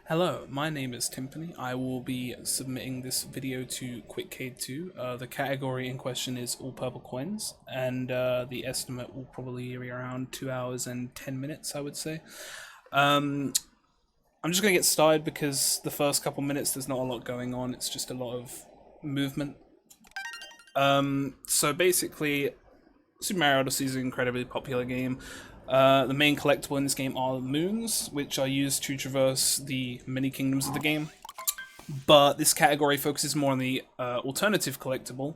Hello, my name is Timpani. I will be submitting this video to QuickCade 2. The category in question is all purple coins, and the estimate will probably be around 2 hours and 10 minutes, I would say. I'm just going to get started because the first couple minutes there's not a lot going on, it's just a lot of movement. So basically, Super Mario Odyssey is an incredibly popular game. The main collectible in this game are moons, which are used to traverse the mini kingdoms of the game. But this category focuses more on the alternative collectible,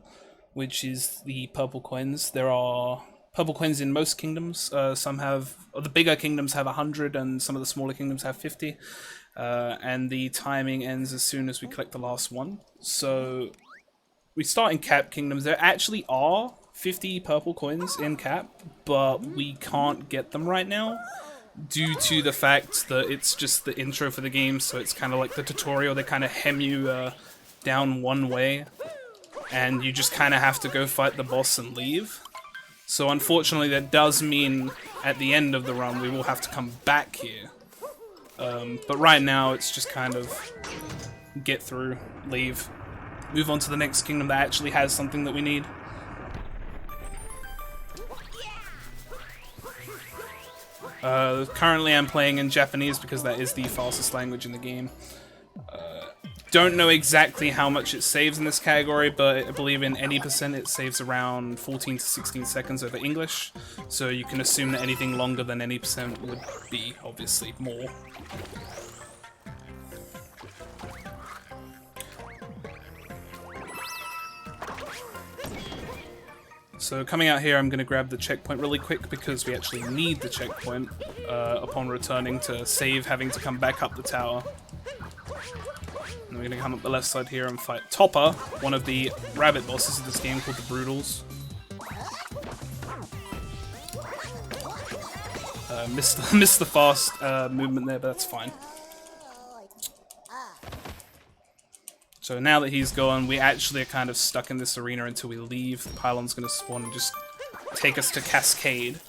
which is the purple coins. There are purple coins in most kingdoms. The bigger kingdoms have 100, and some of the smaller kingdoms have 50. And the timing ends as soon as we collect the last one. So we start in Cap Kingdoms. There actually are 50 purple coins in Cap, but we can't get them right now due to the fact that it's just the intro for the game, so it's kind of like the tutorial. They kind of hem you down one way, and you just kind of have to go fight the boss and leave. So unfortunately that does mean at the end of the run we will have to come back here. But right now it's just kind of get through, leave, move on to the next kingdom that actually has something that we need. Currently I'm playing in Japanese because that is the fastest language in the game. Don't know exactly how much it saves in this category, but I believe in any percent it saves around 14 to 16 seconds over English, so you can assume that anything longer than any percent would be obviously more. So coming out here, I'm going to grab the checkpoint really quick because we actually need the checkpoint upon returning to save having to come back up the tower. And we're going to come up the left side here and fight Topper, one of the rabbit bosses of this game called the Brutals. Missed the fast movement there, but that's fine. So now that he's gone, we actually are kind of stuck in this arena until we leave. The pylon's going to spawn and just take us to Cascade,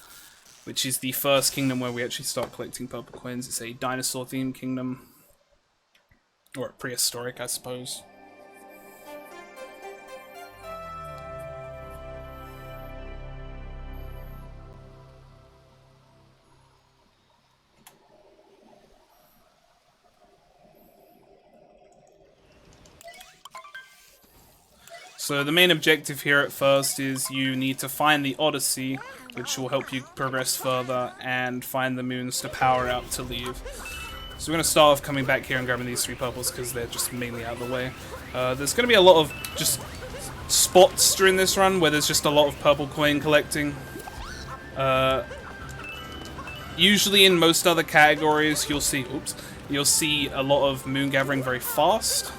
which is the first kingdom where we actually start collecting purple coins. It's a dinosaur-themed kingdom. Or prehistoric, I suppose. So the main objective here at first is you need to find the Odyssey, which will help you progress further, and find the moons to power out to leave. So we're going to start off coming back here and grabbing these 3 purples because they're just mainly out of the way. There's going to be a lot of just spots during this run where there's just a lot of purple coin collecting. Usually in most other categories you'll see a lot of moon gathering very fast.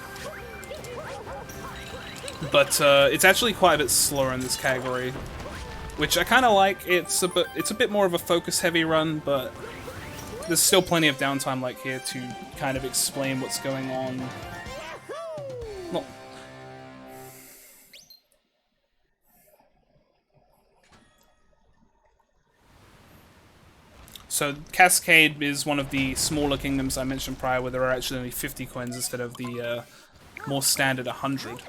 But it's actually quite a bit slower in this category, which I kind of like. It's a bit more of a focus-heavy run, but there's still plenty of downtime like here to kind of explain what's going on. So Cascade is one of the smaller kingdoms I mentioned prior, where there are actually only 50 coins instead of the more standard 100.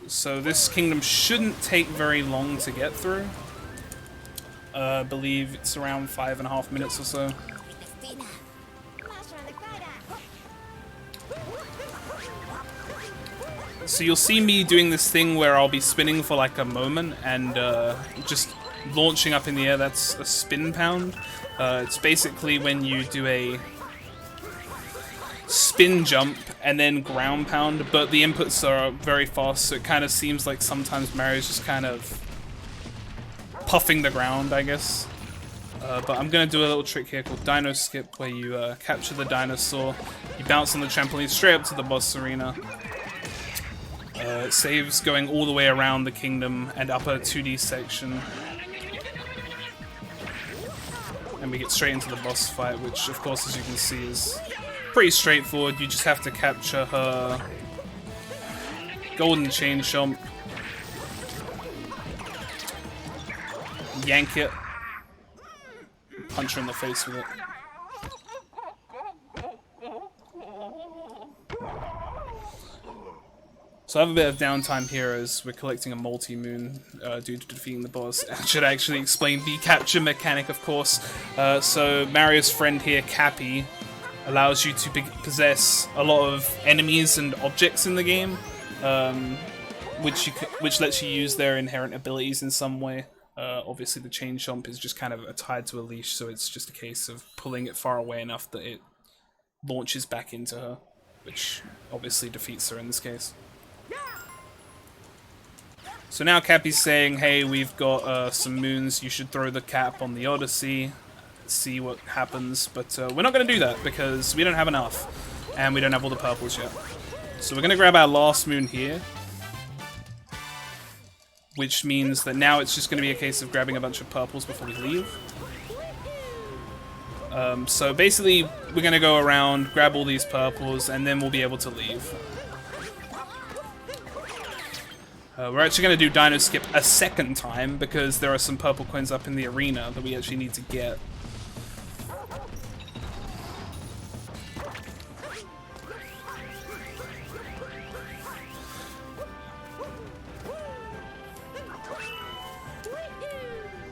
So this kingdom shouldn't take very long to get through. I believe it's around 5.5 minutes or so. So you'll see me doing this thing where I'll be spinning for like a moment and just launching up in the air. That's a spin pound. It's basically when you do a spin jump and then ground pound, but the inputs are very fast, so it kind of seems like sometimes Mario's just kind of puffing the ground, I guess. But I'm going to do a little trick here called Dino Skip, where you capture the dinosaur, you bounce on the trampoline straight up to the boss arena. It saves going all the way around the kingdom and up a 2D section. And we get straight into the boss fight, which of course, as you can see, is pretty straightforward. You just have to capture her golden chain chomp, yank it, punch her in the face with it. So I have a bit of downtime here as we're collecting a multi-moon due to defeating the boss. I should actually explain the capture mechanic, of course. So Mario's friend here, Cappy, allows you to possess a lot of enemies and objects in the game, which lets you use their inherent abilities in some way. Obviously the chain jump is just kind of tied to a leash, so it's just a case of pulling it far away enough that it launches back into her, which obviously defeats her in this case. So now Cappy's saying, hey, we've got some moons, you should throw the cap on the Odyssey, see what happens, but we're not going to do that because we don't have enough, and we don't have all the purples yet. So we're going to grab our last moon here, which means that now it's just going to be a case of grabbing a bunch of purples before we leave. So basically, we're going to go around, grab all these purples, and then we'll be able to leave. We're actually going to do Dino Skip a second time, because there are some purple coins up in the arena that we actually need to get.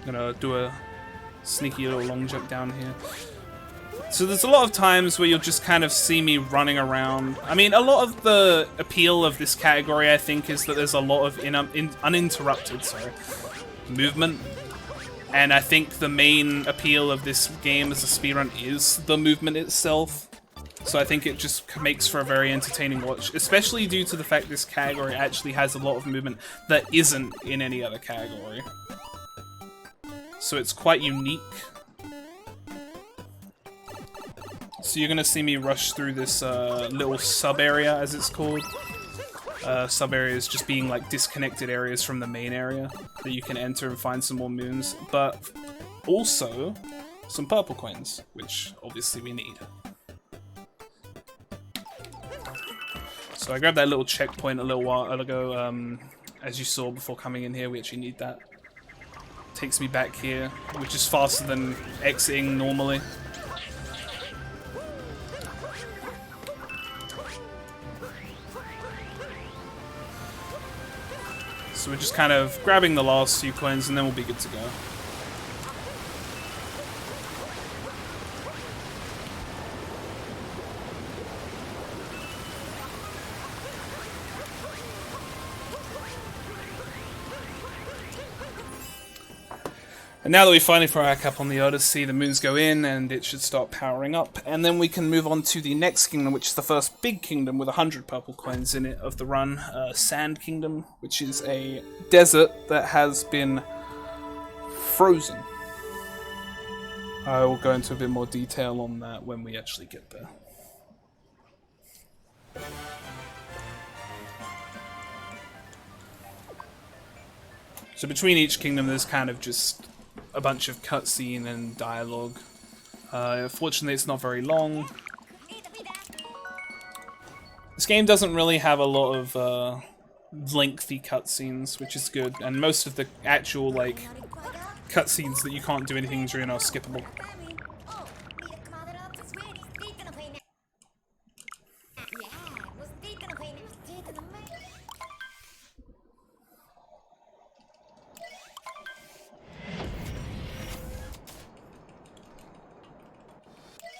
I'm going to do a sneaky little long jump down here. So there's a lot of times where you'll just kind of see me running around. I mean, a lot of the appeal of this category, I think, is that there's a lot of uninterrupted movement. And I think the main appeal of this game as a speedrun is the movement itself. So I think it just makes for a very entertaining watch, especially due to the fact this category actually has a lot of movement that isn't in any other category. So it's quite unique. So you're going to see me rush through this little sub-area, as it's called. Sub-areas just being like disconnected areas from the main area that you can enter and find some more moons. But also some purple coins, which obviously we need. So I grabbed that little checkpoint a little while ago. As you saw before coming in here, we actually need that. Takes me back here, which is faster than exiting normally. So we're just kind of grabbing the last few coins and then we'll be good to go. And now that we finally throw our cap on the Odyssey, the moons go in and it should start powering up. And then we can move on to the next kingdom, which is the first big kingdom with 100 purple coins in it of the run. Sand Kingdom, which is a desert that has been frozen. I will go into a bit more detail on that when we actually get there. So between each kingdom there's kind of just a bunch of cutscene and dialogue. Fortunately, it's not very long. This game doesn't really have a lot of lengthy cutscenes, which is good, and most of the actual like cutscenes that you can't do anything during are skippable.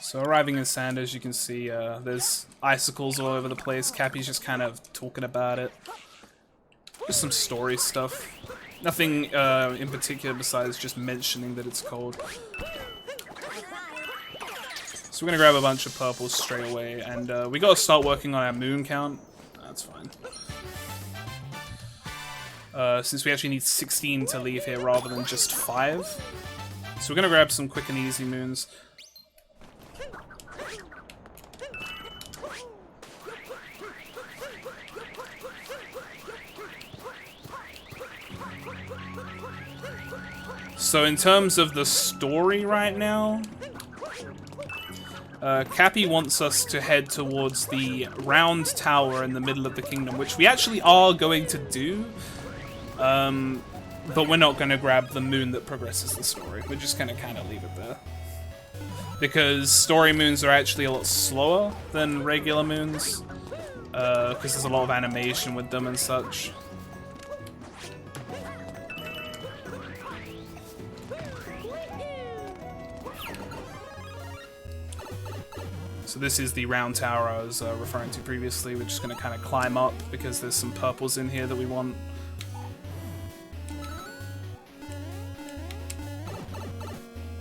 So arriving in Sand, as you can see, there's icicles all over the place. Cappy's just kind of talking about it. Just some story stuff. Nothing in particular besides just mentioning that it's cold. So we're gonna grab a bunch of purples straight away, and we gotta start working on our moon count. That's fine. Since we actually need 16 to leave here rather than just 5. So we're gonna grab some quick and easy moons. So in terms of the story right now, Cappy wants us to head towards the round tower in the middle of the kingdom, which we actually are going to do, but we're not going to grab the moon that progresses the story. We're just going to kind of leave it there. Because story moons are actually a lot slower than regular moons. because there's a lot of animation with them and such. So this is the round tower I was referring to previously. We're just going to kind of climb up because there's some purples in here that we want.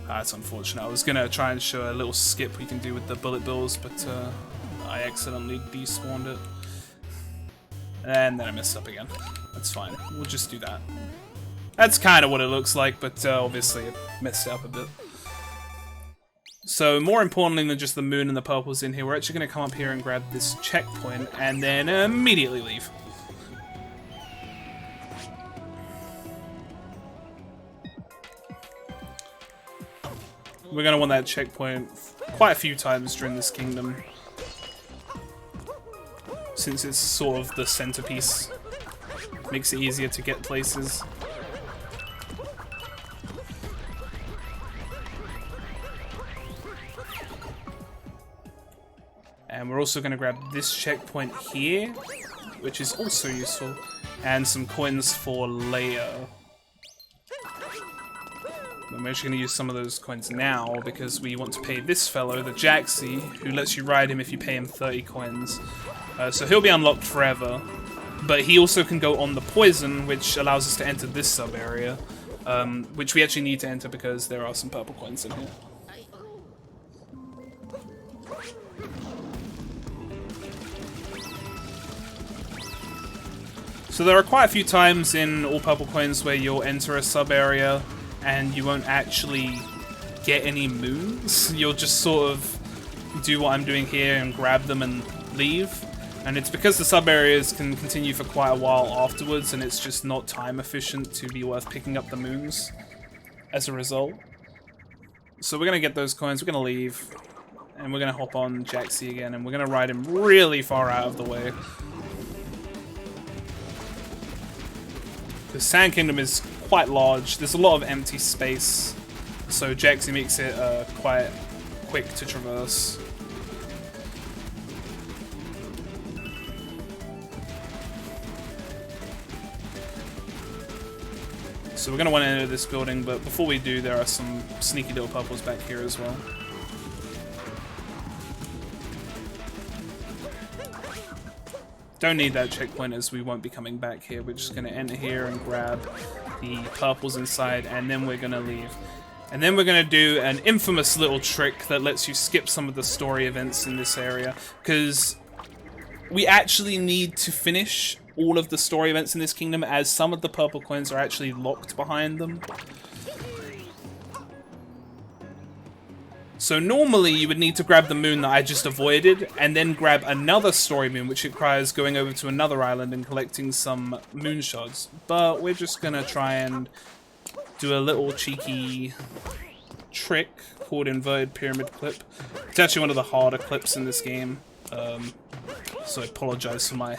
That's unfortunate. I was going to try and show a little skip we can do with the bullet bills, but I accidentally despawned it. And then I messed up again. That's fine. We'll just do that. That's kind of what it looks like, but obviously it messed it up a bit. So more importantly than just the moon and the purples in here, we're actually going to come up here and grab this checkpoint and then immediately leave. We're going to want that checkpoint quite a few times during this kingdom, since it's sort of the centerpiece. Makes it easier to get places. And we're also going to grab this checkpoint here, which is also useful, and some coins for Leo. I'm actually going to use some of those coins now because we want to pay this fellow, the Jaxie, who lets you ride him if you pay him 30 coins. So he'll be unlocked forever, but he also can go on the poison, which allows us to enter this sub-area, which we actually need to enter because there are some purple coins in here. So there are quite a few times in All Purple Coins where you'll enter a sub-area and you won't actually get any moons. You'll just sort of do what I'm doing here and grab them and leave. And it's because the sub-areas can continue for quite a while afterwards, and it's just not time efficient to be worth picking up the moons as a result. So we're going to get those coins, we're going to leave, and we're going to hop on Jaxie again, and we're going to ride him really far out of the way. The Sand Kingdom is quite large, there's a lot of empty space, so Jaxie makes it quite quick to traverse. So we're going to want to enter this building, but before we do, there are some sneaky little purples back here as well. Don't need that checkpoint as we won't be coming back here. We're just going to enter here and grab the purples inside, and then we're going to leave. And then we're going to do an infamous little trick that lets you skip some of the story events in this area, because we actually need to finish all of the story events in this kingdom, as some of the purple coins are actually locked behind them. So normally you would need to grab the moon that I just avoided, and then grab another story moon, which requires going over to another island and collecting some moon shards. But we're just gonna try and do a little cheeky trick called inverted pyramid clip. It's actually one of the harder clips in this game, so I apologize for my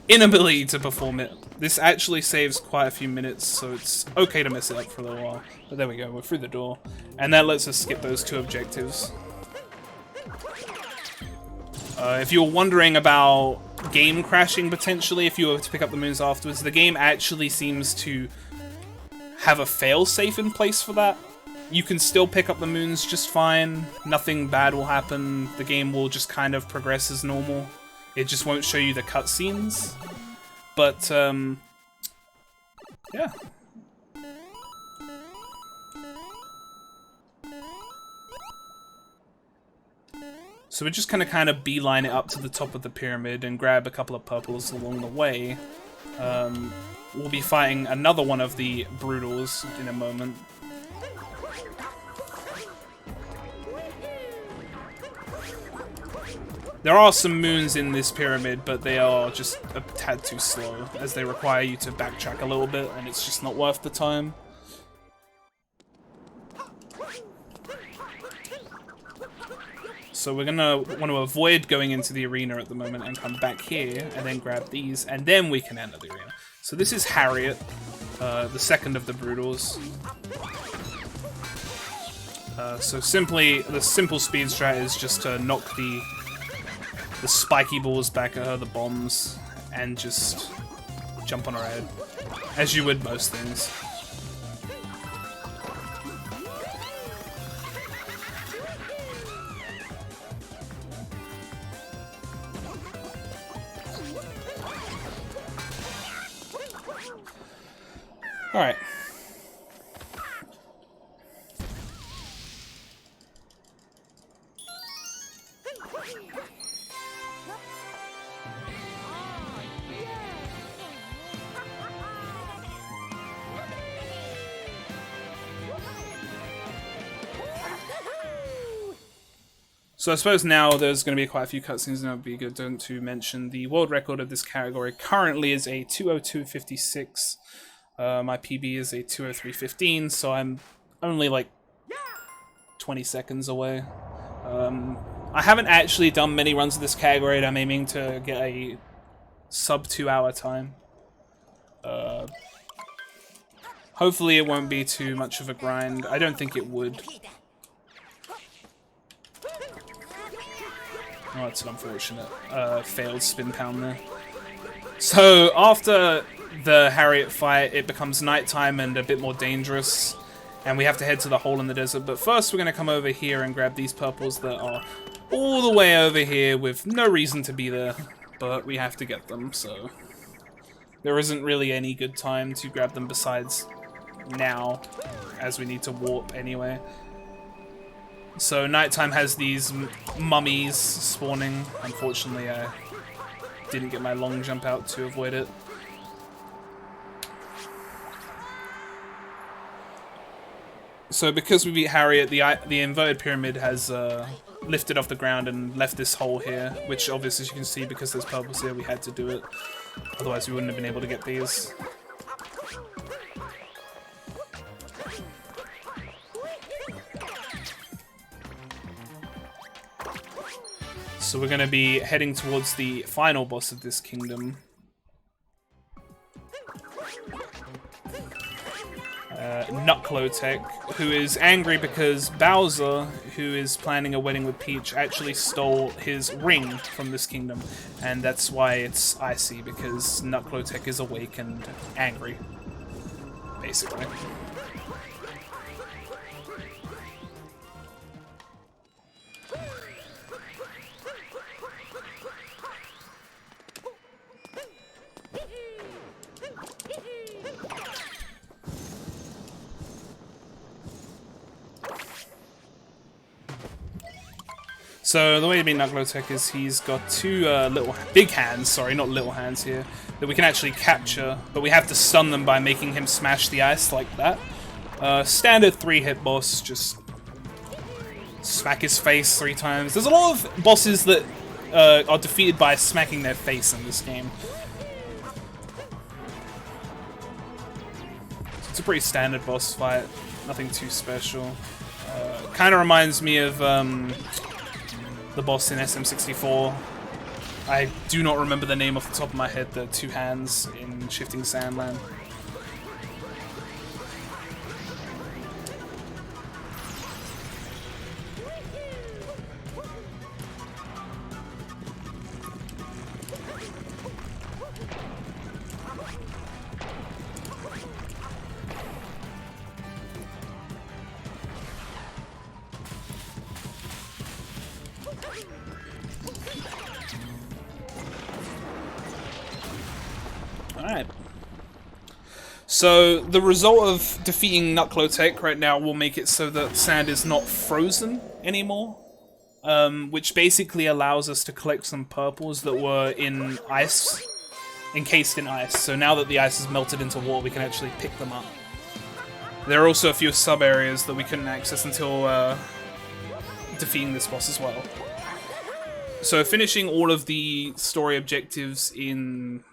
inability to perform it. This actually saves quite a few minutes, so it's okay to mess it up for a little while. But there we go, we're through the door. And that lets us skip those two objectives. If you're wondering about game crashing potentially, if you were to pick up the moons afterwards, the game actually seems to have a fail-safe in place for that. You can still pick up the moons just fine, nothing bad will happen, the game will just kind of progress as normal. It just won't show you the cutscenes. But, yeah. So we're just gonna kind of beeline it up to the top of the pyramid and grab a couple of purples along the way. We'll be fighting another one of the Brutals in a moment. There are some moons in this pyramid, but they are just a tad too slow, as they require you to backtrack a little bit, and it's just not worth the time. So we're gonna want to avoid going into the arena at the moment and come back here, and then grab these, and then we can enter the arena. So this is Harriet, the second of the Brutals. So the simple speed strat is just to knock the the spiky balls back at her, the bombs, and just jump on her head, as you would most things. Alright. So I suppose now there's going to be quite a few cutscenes, and it would be good to mention the world record of this category currently is a 2:02:56. My PB is a 2:03:15, so I'm only like 20 seconds away. I haven't actually done many runs of this category, and I'm aiming to get a sub 2 hour time. Hopefully it won't be too much of a grind. I don't think it would. Oh, that's an unfortunate failed spin pound there. So after the Harriet fight, it becomes nighttime and a bit more dangerous, and we have to head to the hole in the desert. But first we're going to come over here and grab these purples that are all the way over here with no reason to be there, but we have to get them, so there isn't really any good time to grab them besides now, as we need to warp anyway. So nighttime has these mummies spawning. Unfortunately, I didn't get my long jump out to avoid it. So because we beat Harriet, the inverted pyramid has lifted off the ground and left this hole here, which obviously, as you can see, because there's purples here, we had to do it. Otherwise we wouldn't have been able to get these. So we're going to be heading towards the final boss of this kingdom. Nucklotech, who is angry because Bowser, who is planning a wedding with Peach, actually stole his ring from this kingdom. And that's why it's icy, because Nucklotech is awake and angry, basically. So the way to beat Nucklotech is he's got two big hands, sorry, not little hands here, that we can actually capture, but we have to stun them by making him smash the ice like that. Standard 3-hit boss, just smack his face 3 times. There's a lot of bosses that are defeated by smacking their face in this game. It's a pretty standard boss fight, nothing too special. Kind of reminds me of the boss in SM64. I do not remember the name off the top of my head, the 2 hands in Shifting Sandland. Alright. So, the result of defeating Nucklotech right now will make it so that sand is not frozen anymore. Which basically allows us to collect some purples that were in ice, encased in ice. So now that the ice is melted into water, we can actually pick them up. There are also a few sub-areas that we couldn't access until defeating this boss as well. So finishing all of the story objectives in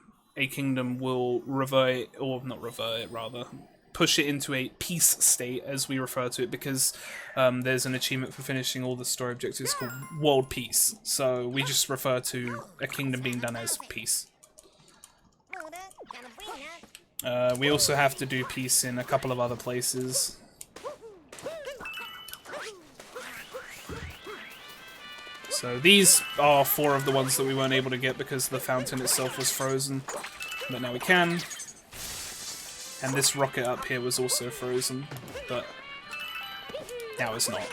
a kingdom will revert, or not revert it, rather, push it into a peace state, as we refer to it, because there's an achievement for finishing all the story objectives called World Peace. So we just refer to a kingdom being done as peace. We also have to do peace in a couple of other places. So these are 4 of the ones that we weren't able to get because the fountain itself was frozen. But now we can. And this rocket up here was also frozen, but now it's not.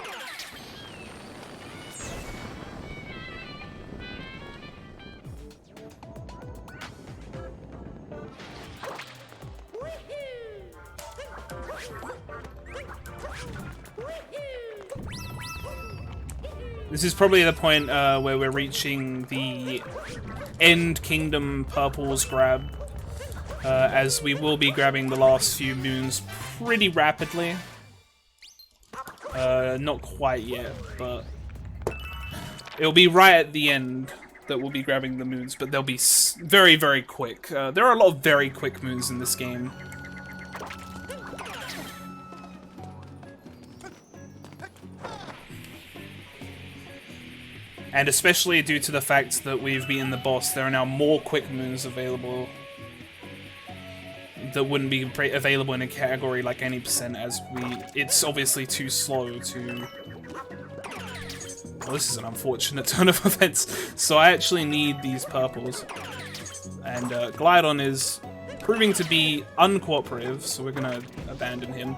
This is probably the point where we're reaching the end kingdom purples grab, as we will be grabbing the last few moons pretty rapidly. Not quite yet, but it'll be right at the end that we'll be grabbing the moons, but they'll be very, very quick. There are a lot of very quick moons in this game. And especially due to the fact that we've beaten the boss, there are now more quick moons available that wouldn't be available in a category like any percent, as it's obviously too slow to... Well, this is an unfortunate turn of events. So I actually need these purples. And Glydon is proving to be uncooperative, so we're gonna abandon him.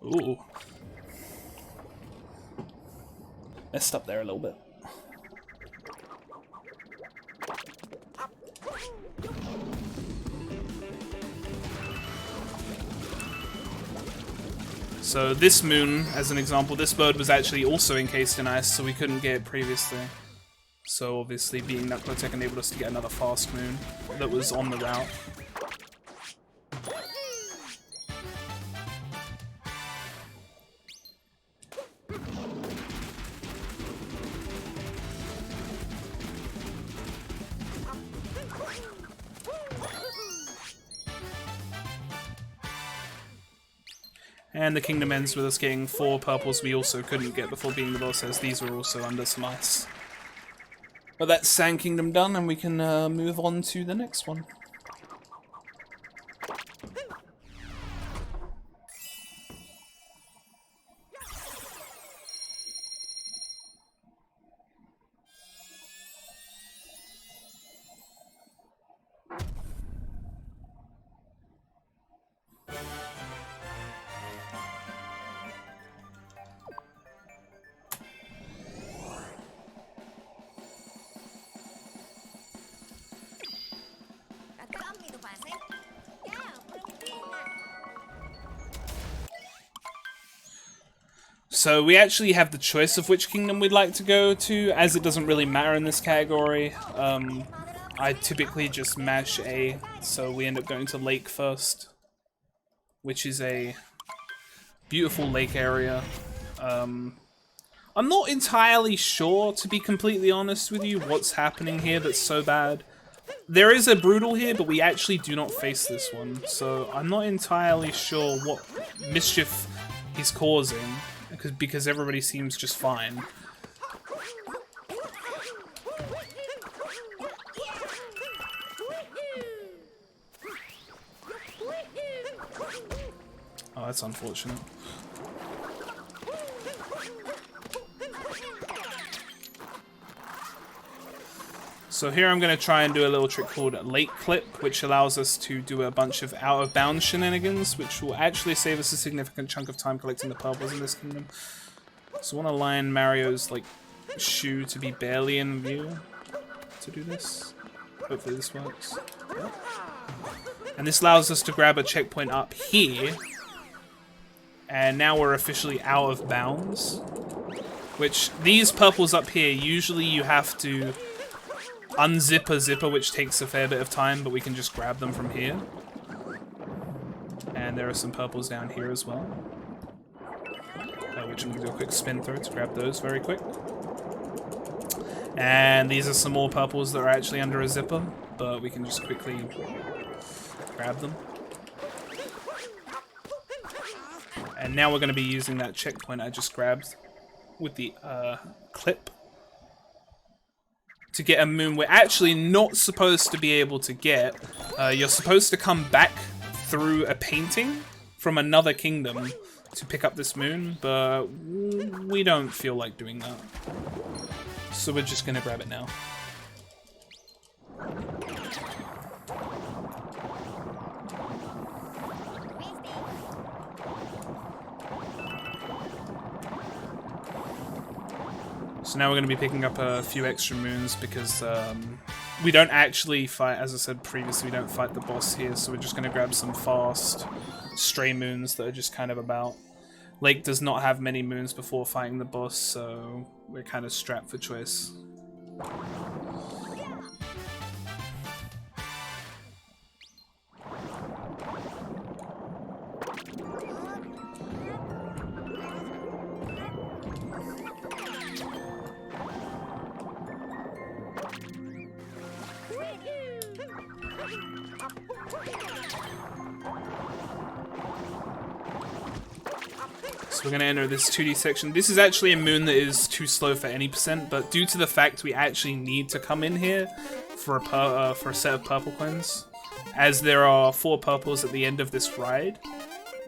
Ooh. Messed up there a little bit. So this moon, as an example, this bird was actually also encased in ice, so we couldn't get it previously. So obviously being Knuckletech enabled us to get another fast moon that was on the route. And the kingdom ends with us getting 4 purples we also couldn't get before being the boss, as these were also under some ice. But that's Sand Kingdom done, and we can move on to the next one. So we actually have the choice of which kingdom we'd like to go to, as it doesn't really matter in this category. I typically just mash A, so we end up going to Lake first, which is a beautiful lake area. I'm not entirely sure, to be completely honest with you, what's happening here that's so bad. There is a Brutal here, but we actually do not face this one, so I'm not entirely sure what mischief he's causing. Because everybody seems just fine. Oh, that's unfortunate. So here I'm going to try and do a little trick called Lake Clip, which allows us to do a bunch of out-of-bounds shenanigans, which will actually save us a significant chunk of time collecting the purples in this kingdom. So I want to line Mario's shoe to be barely in view to do this. Hopefully this works. Yep. And this allows us to grab a checkpoint up here. And now we're officially out of bounds. Which, these purples up here, usually you have to unzip a zipper, which takes a fair bit of time, but we can just grab them from here. And there are some purples down here as well, which I'm going to do a quick spin through to grab those very quick. And these are some more purples that are actually under a zipper, but we can just quickly grab them. And now we're going to be using that checkpoint I just grabbed with the clip to get a moon we're actually not supposed to be able to get. You're supposed to come back through a painting from another kingdom to pick up this moon, but we don't feel like doing that. So we're just going to grab it now. So now we're going to be picking up a few extra moons because we don't actually fight, as I said previously, we don't fight the boss here, so we're just going to grab some fast stray moons that are just kind of about. Lake does not have many moons before fighting the boss, so we're kind of strapped for choice. So we're going to enter this 2D section. This is actually a moon that is too slow for any percent, but due to the fact we actually need to come in here for a set of purple coins, as there are 4 purples at the end of this ride,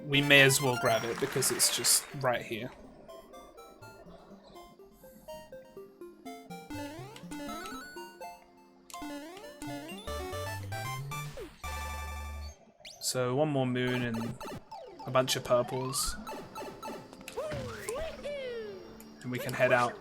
we may as well grab it because it's just right here. So 1 more moon and a bunch of purples. And we can head out.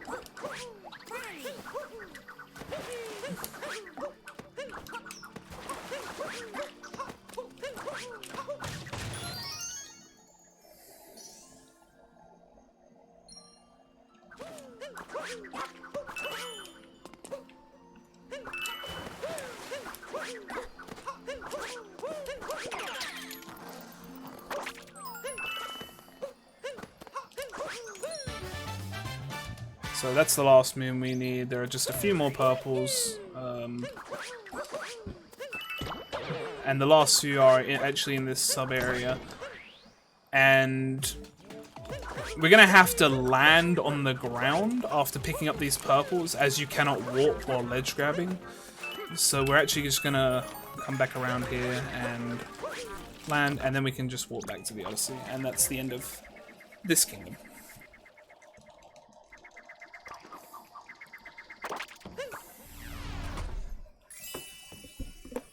So that's the last moon we need. There are just a few more purples. And the last few are actually in this sub-area. And we're going to have to land on the ground after picking up these purples, as you cannot walk while ledge grabbing. So we're actually just going to come back around here and land, and then we can just walk back to the Odyssey. And that's the end of this kingdom.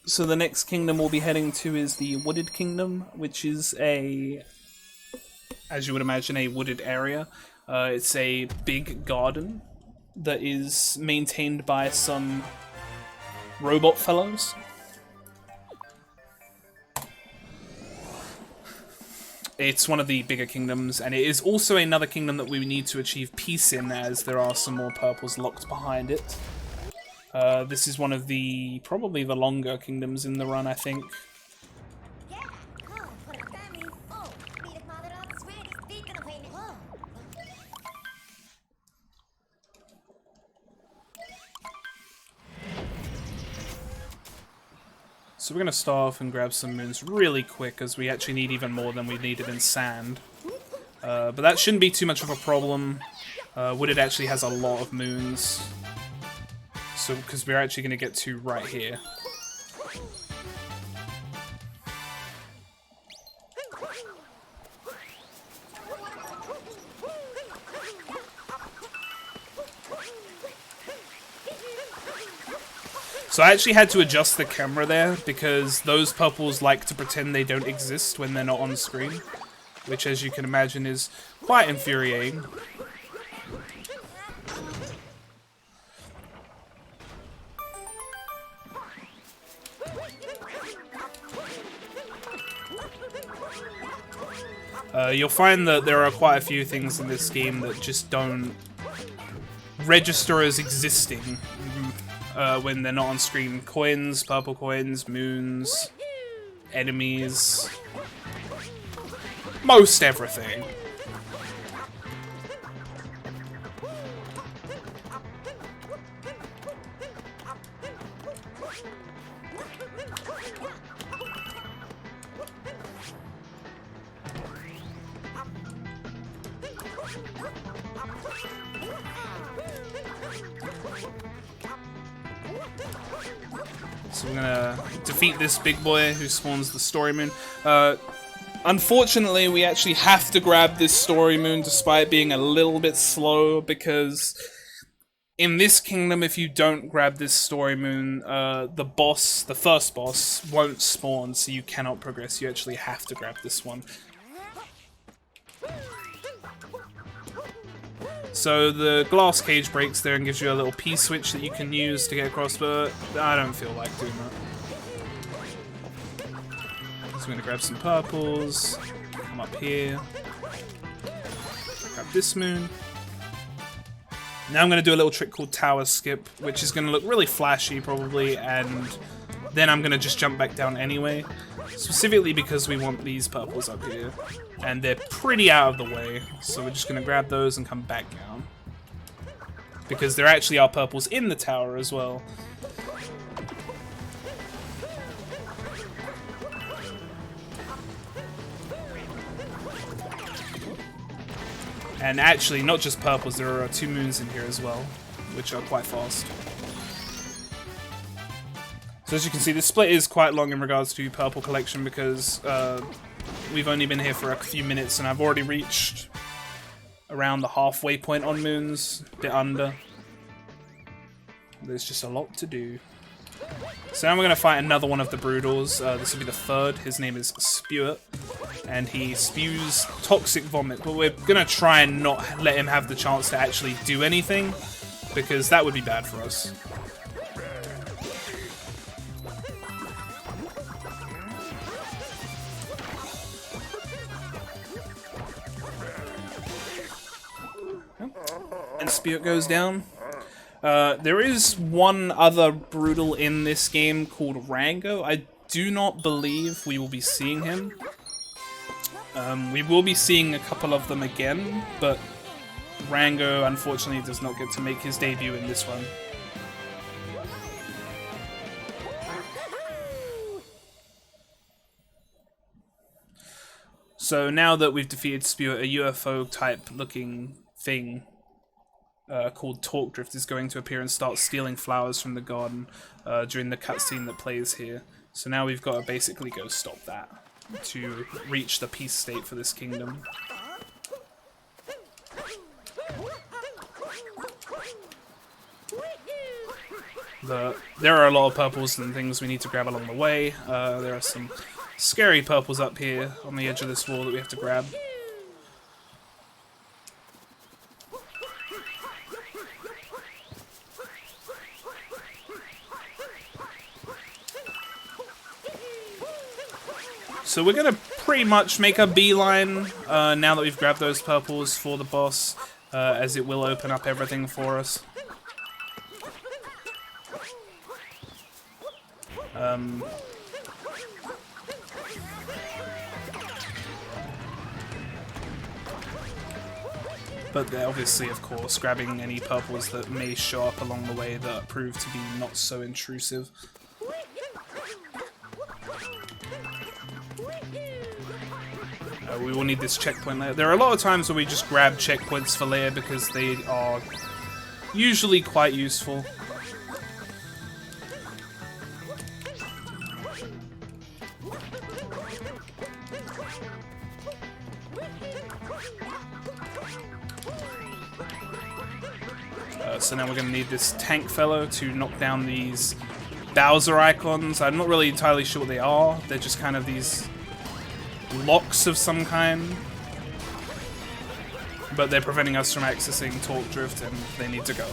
So the next kingdom we'll be heading to is the Wooded Kingdom, which is as you would imagine, a wooded area. It's a big garden that is maintained by some robot fellows. It's one of the bigger kingdoms, and it is also another kingdom that we need to achieve peace in, as there are some more purples locked behind it. This is one of the, probably the longer kingdoms in the run, I think. So we're going to start off and grab some moons really quick, as we actually need even more than we needed in sand. But that shouldn't be too much of a problem. Wooded actually has a lot of moons. So, because we're actually going to get to right here. So I actually had to adjust the camera there, because those purples like to pretend they don't exist when they're not on screen. Which, as you can imagine, is quite infuriating. You'll find that there are quite a few things in this game that just don't register as existing when they're not on screen. Coins, purple coins, moons, enemies, most everything. So we're gonna defeat this big boy who spawns the story moon. Unfortunately, we actually have to grab this story moon despite being a little bit slow, because in this kingdom, if you don't grab this story moon, the first boss, won't spawn, so you cannot progress. You actually have to grab this one. So the glass cage breaks there and gives you a little P-switch that you can use to get across, but I don't feel like doing that. So I'm going to grab some purples, come up here, grab this moon. Now I'm going to do a little trick called tower skip, which is going to look really flashy probably, and then I'm going to just jump back down anyway. Specifically because we want these purples up here, and they're pretty out of the way, so we're just going to grab those and come back down. Because there actually are purples in the tower as well. And actually, not just purples, there are 2 moons in here as well, which are quite fast. So as you can see, this split is quite long in regards to purple collection because we've only been here for a few minutes and I've already reached around the halfway point on moons, a bit under. There's just a lot to do. So now we're going to fight another one of the Broodals. This will be the third. His name is Spewit, and he spews toxic vomit, but we're going to try and not let him have the chance to actually do anything, because that would be bad for us. And Spewit goes down. There is one other Broodal in this game called Rango. I do not believe we will be seeing him. We will be seeing a couple of them again, but Rango unfortunately does not get to make his debut in this one. So now that we've defeated Spewit, a UFO type looking thing called Talk Drift is going to appear and start stealing flowers from the garden during the cutscene that plays here. So now we've got to basically go stop that to reach the peace state for this kingdom. There are a lot of purples and things we need to grab along the way. There are some scary purples up here on the edge of this wall that we have to grab. So we're going to pretty much make a beeline now that we've grabbed those purples for the boss, as it will open up everything for us. But obviously, of course, grabbing any purples that may show up along the way that prove to be not so intrusive. We will need this checkpoint later. There are a lot of times where we just grab checkpoints for later because they are usually quite useful. So now we're going to need this tank fellow to knock down these Bowser icons. I'm not really entirely sure what they are. They're just kind of these locks of some kind, but they're preventing us from accessing Talk Drift and they need to go.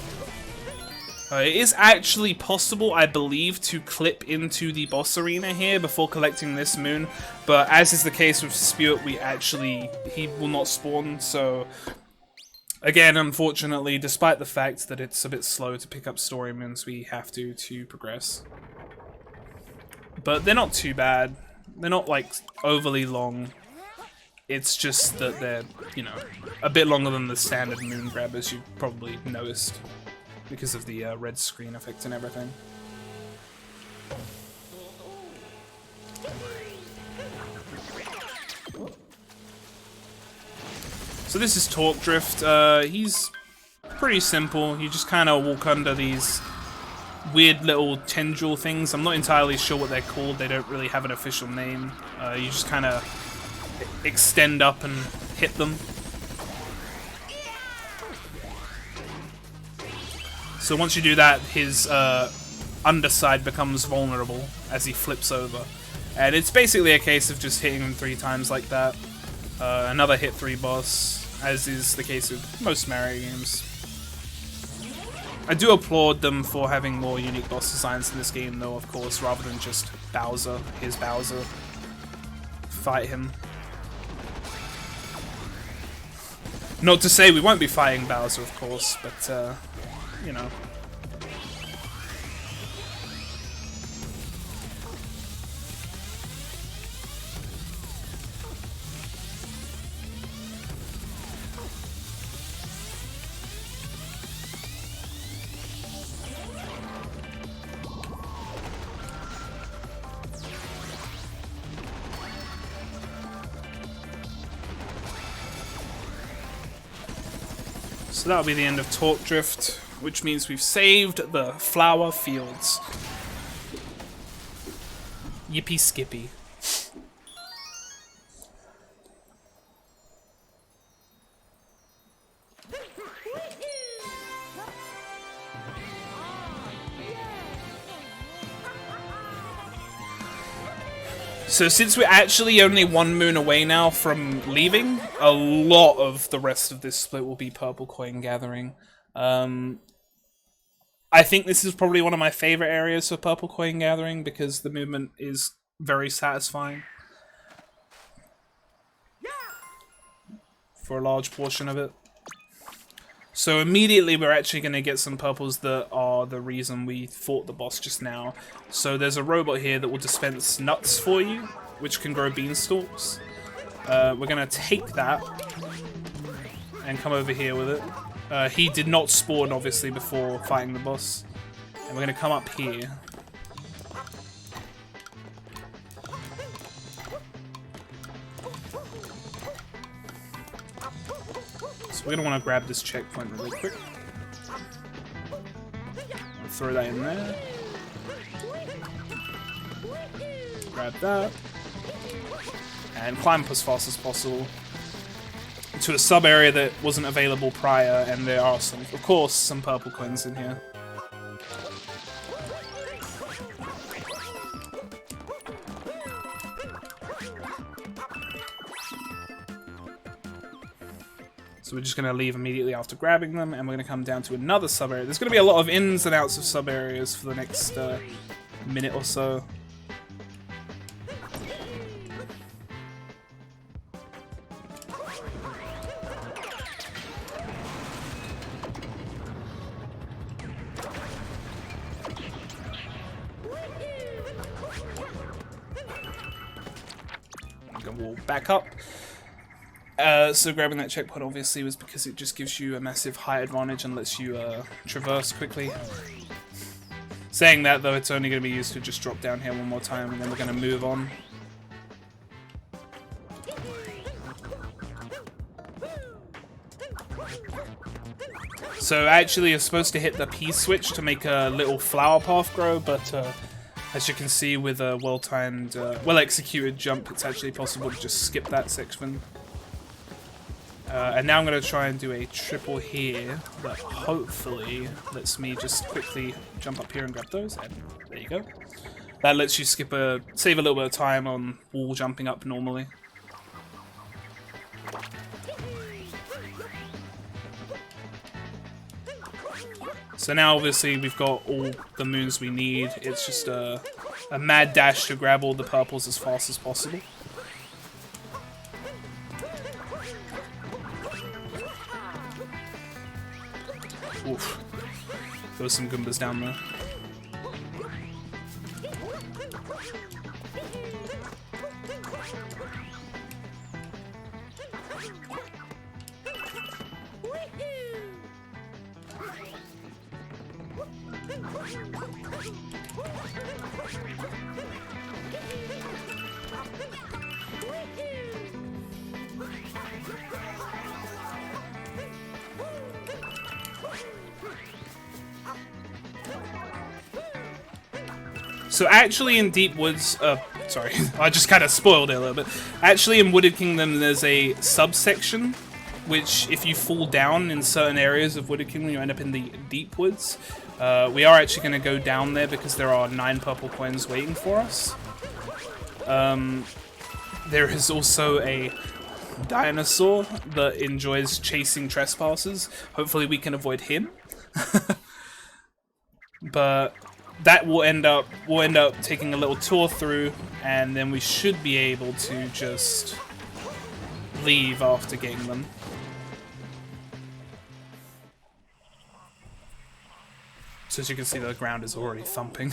It is actually possible, I believe, to clip into the boss arena here before collecting this moon, but as is the case with Spewit, he will not spawn, so again, unfortunately, despite the fact that it's a bit slow to pick up story moons, we have to progress. But they're not too bad. They're not, like, overly long. It's just that they're, you know, a bit longer than the standard moon grab, as you probably noticed, because of the red screen effect and everything. So So this is Torque Drift. He's pretty simple. You just kind of walk under these weird little tendril things. I'm not entirely sure what they're called. They don't really have an official name. You just kind of extend up and hit them. So once you do that, his underside becomes vulnerable as he flips over. And it's basically a case of just hitting him 3 times like that. Another hit 3 boss, as is the case with most Mario games. I do applaud them for having more unique boss designs in this game though, of course, rather than just Bowser, his Bowser. Fight him. Not to say we won't be fighting Bowser, of course, but, you know. So that'll be the end of Torque Drift, which means we've saved the flower fields. Yippee skippy. So since we're actually only 1 moon away now from leaving, a lot of the rest of this split will be purple coin gathering. I think this is probably one of my favorite areas for purple coin gathering because the movement is very satisfying for a large portion of it. So immediately we're actually going to get some purples that are the reason we fought the boss just now. So there's a robot here that will dispense nuts for you, which can grow beanstalks. We're going to take that and come over here with it. He did not spawn, obviously, before fighting the boss. And we're going to come up here. We're going to want to grab this checkpoint really quick. We'll throw that in there. Grab that. And climb up as fast as possible to a sub-area that wasn't available prior, and there are some, of course, some purple coins in here. So we're just going to leave immediately after grabbing them, and we're going to come down to another sub-area. There's going to be a lot of ins and outs of sub-areas for the next minute or so. I'm going to walk back up. So grabbing that checkpoint obviously was because it just gives you a massive height advantage and lets you traverse quickly. Saying that though, it's only going to be used to just drop down here one more time and then we're going to move on. So actually you're supposed to hit the P switch to make a little flower path grow, but as you can see with a well-timed, well-executed jump, it's actually possible to just skip that section. And now I'm going to try and do a triple here that hopefully lets me just quickly jump up here and grab those, and there you go. That lets you save a little bit of time on wall jumping up normally. So now obviously we've got all the moons we need, it's just a mad dash to grab all the purples as fast as possible. Oof. There's some Goombas down there. So actually in Deep Woods, sorry, I just kind of spoiled it a little bit. Actually in Wooded Kingdom there's a subsection, which if you fall down in certain areas of Wooded Kingdom, you end up in the Deep Woods. We are actually going to go down there because there are 9 purple coins waiting for us. There is also a dinosaur that enjoys chasing trespassers. Hopefully we can avoid him. But that will end up taking a little tour through, and then we should be able to just leave after getting them. So as you can see, the ground is already thumping.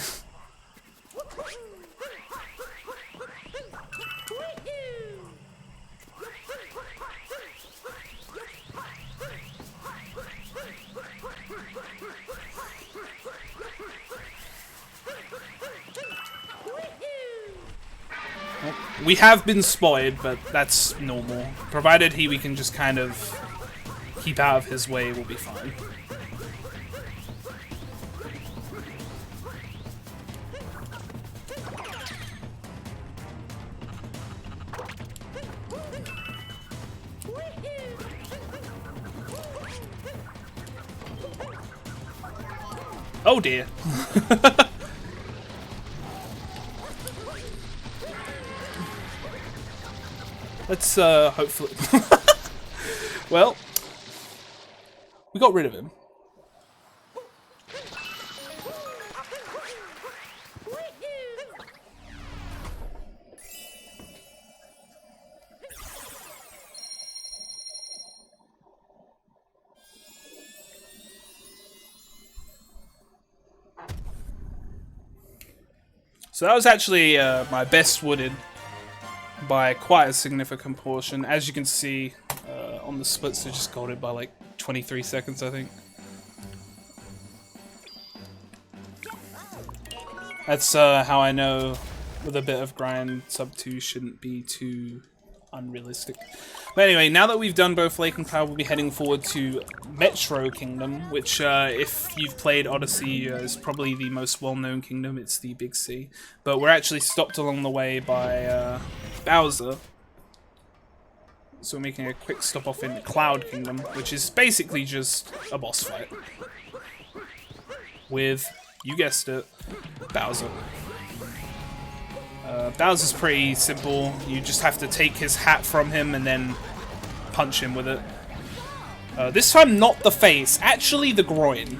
We have been spotted, but that's normal. Provided we can just kind of keep out of his way, we'll be fine. Oh dear. Let's hopefully well, we got rid of him. So that was actually my best wooded by quite a significant portion. As you can see on the splits, they just got it by like 23 seconds, I think. That's how I know with a bit of grind, sub 2 shouldn't be too unrealistic. But anyway, now that we've done both Lake and Cloud, we'll be heading forward to Metro Kingdom, which if you've played Odyssey is probably the most well-known kingdom. It's the Big C. But we're actually stopped along the way by Bowser. So we're making a quick stop off in Cloud Kingdom, which is basically just a boss fight. With, you guessed it, Bowser. Bowser's pretty simple. You just have to take his hat from him and then punch him with it. This time not the face, actually the groin.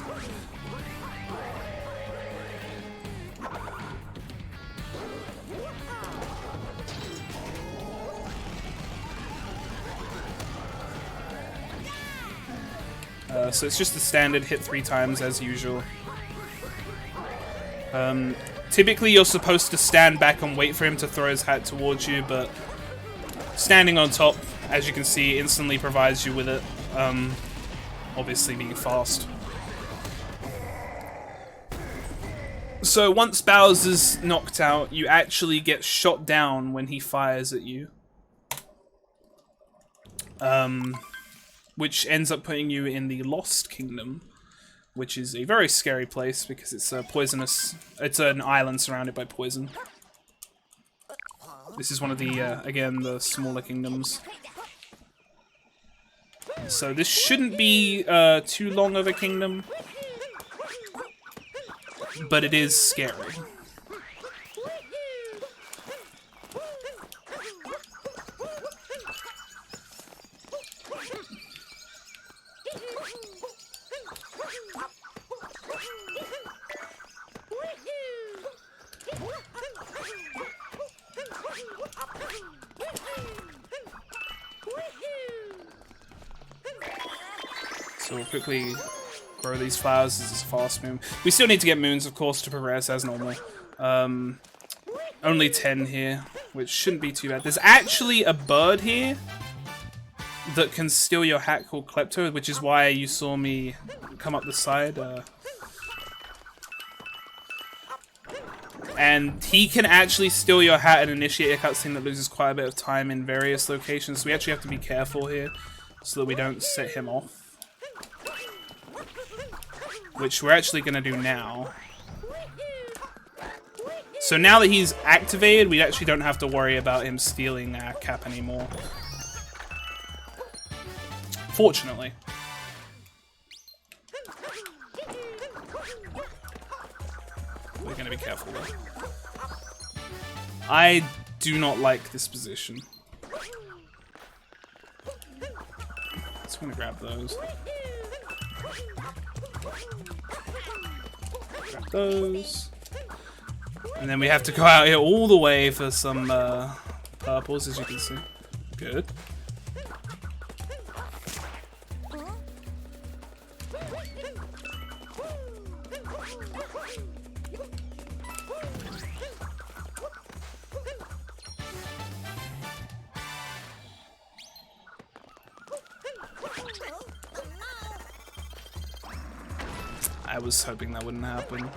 So it's just the standard hit 3 times as usual. Typically you're supposed to stand back and wait for him to throw his hat towards you, but standing on top, as you can see, instantly provides you with it, obviously being fast. So once Bowser's knocked out, you actually get shot down when he fires at you. Which ends up putting you in the Lost Kingdom, which is a very scary place because it's a poisonous. It's an island surrounded by poison. This is one of the, again, the smaller kingdoms. So this shouldn't be too long of a kingdom, but it is scary. So we'll quickly grow these flowers. This is fast moon. We still need to get moons, of course, to progress as normal. Only 10 here, which shouldn't be too bad. There's actually a bird here that can steal your hat called Klepto, which is why you saw me come up the side. And he can actually steal your hat and initiate a cutscene that loses quite a bit of time in various locations. So we actually have to be careful here so that we don't set him off. Which we're actually going to do now. So now that he's activated, we actually don't have to worry about him stealing our cap anymore. Fortunately. We're going to be careful though. I do not like this position. Just want to grab those. Grab those. And then we have to go out here all the way for some purples, as you can see. Good. I was hoping that wouldn't happen.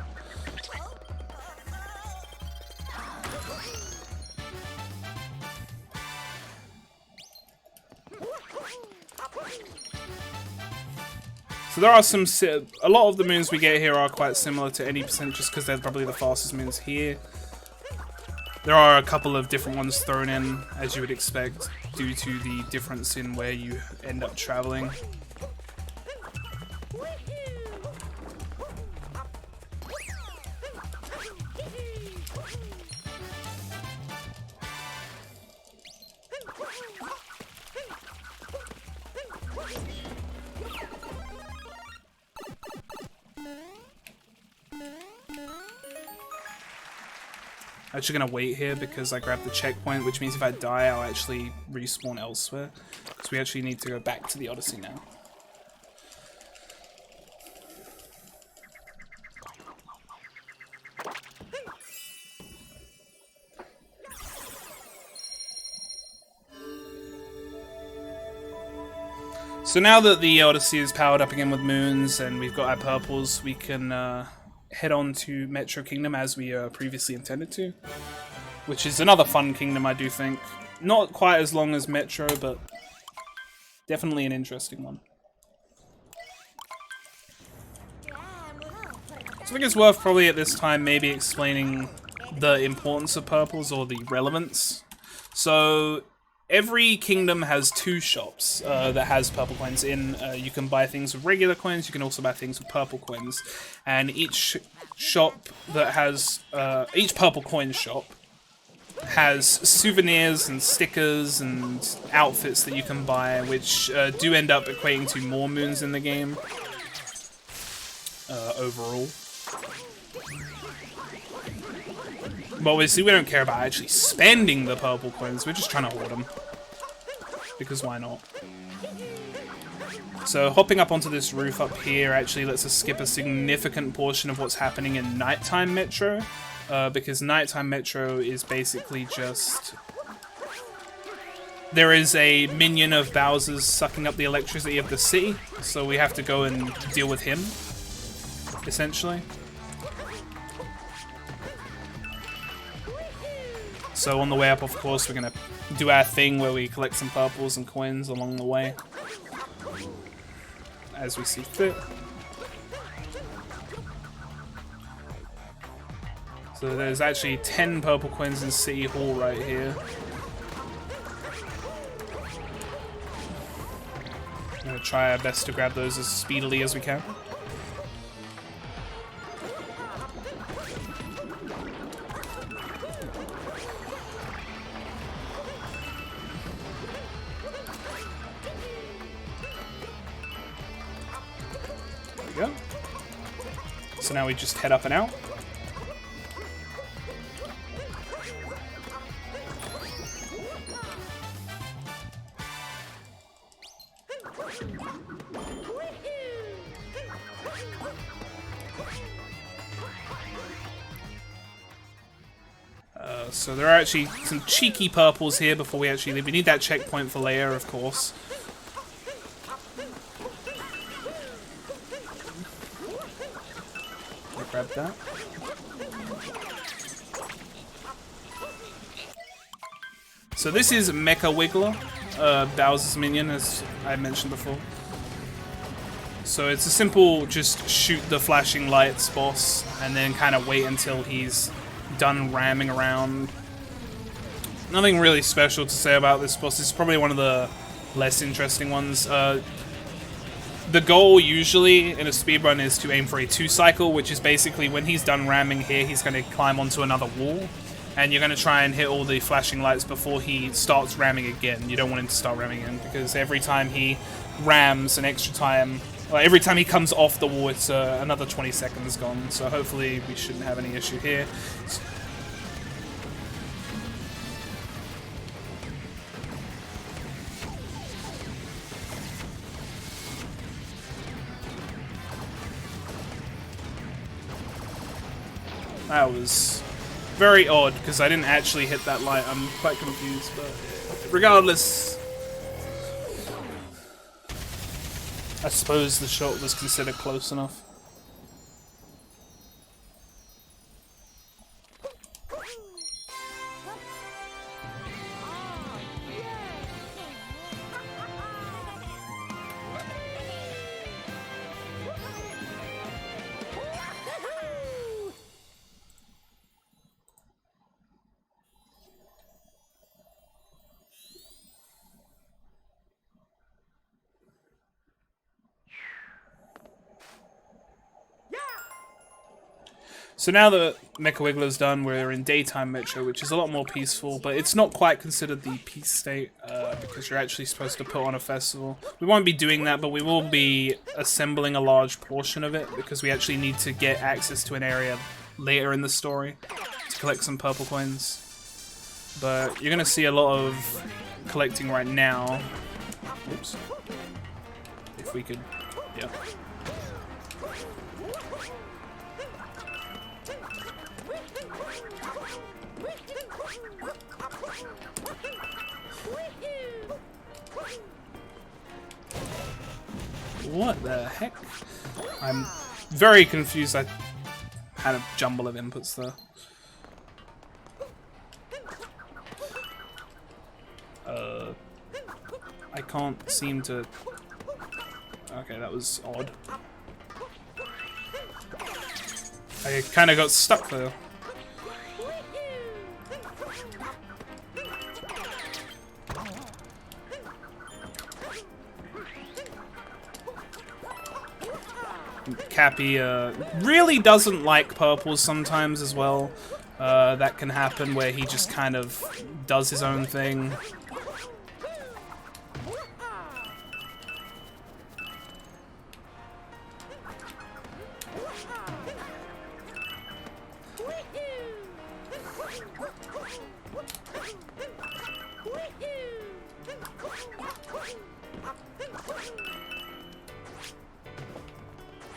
So there are a lot of the moons we get here are quite similar to any percent just because they're probably the fastest moons here. There are a couple of different ones thrown in, as you would expect, due to the difference in where you end up traveling. I'm actually gonna wait here because I grabbed the checkpoint, which means if I die, I'll actually respawn elsewhere. So we actually need to go back to the Odyssey now. So now that the Odyssey is powered up again with moons and we've got our purples, we can head on to Metro Kingdom as we previously intended to, which is another fun kingdom, I do think. Not quite as long as Metro, but definitely an interesting one. So I think it's worth probably at this time maybe explaining the importance of purples or the relevance. So every kingdom has two shops that has purple coins in. You can buy things with regular coins, you can also buy things with purple coins. And each shop that has, each purple coin shop has souvenirs and stickers and outfits that you can buy, which do end up equating to more moons in the game overall. But obviously we don't care about actually spending the purple coins, we're just trying to hoard them. Because why not? So hopping up onto this roof up here actually lets us skip a significant portion of what's happening in nighttime Metro. Because nighttime Metro is basically just... there is a minion of Bowser's sucking up the electricity of the city, so we have to go and deal with him, essentially. So on the way up, of course, we're going to do our thing where we collect some purples and coins along the way, as we see fit. So there's actually 10 purple coins in City Hall right here. I'm going to try our best to grab those as speedily as we can. There we go. So now we just head up and out. So there are actually some cheeky purples here before we actually leave. We need that checkpoint for Leia, of course. I'll grab that. So this is Mecha Wiggler, Bowser's minion, as I mentioned before. So it's a simple just shoot the flashing lights boss and then kind of wait until he's done ramming around. Nothing really special to say about this boss. It's probably one of the less interesting ones. The goal usually in a speedrun is to aim for a 2-cycle, which is basically when he's done ramming here, he's going to climb onto another wall. And you're going to try and hit all the flashing lights before he starts ramming again. You don't want him to start ramming again, because every time he rams an extra time, well, every time he comes off the wall, it's another 20 seconds gone. So hopefully we shouldn't have any issue here. That was very odd, because I didn't actually hit that light. I'm quite confused, but regardless, I suppose the shot was considered close enough. So now that Mecha Wiggler's done, we're in daytime Metro, which is a lot more peaceful, but it's not quite considered the peace state, because you're actually supposed to put on a festival. We won't be doing that, but we will be assembling a large portion of it, because we actually need to get access to an area later in the story to collect some purple coins. But you're going to see a lot of collecting right now. Oops. If we could... yeah. What the heck? I'm very confused. I had a jumble of inputs there. I can't seem to... okay, that was odd. I kind of got stuck there. Cappy really doesn't like purples sometimes as well. That can happen where he just kind of does his own thing.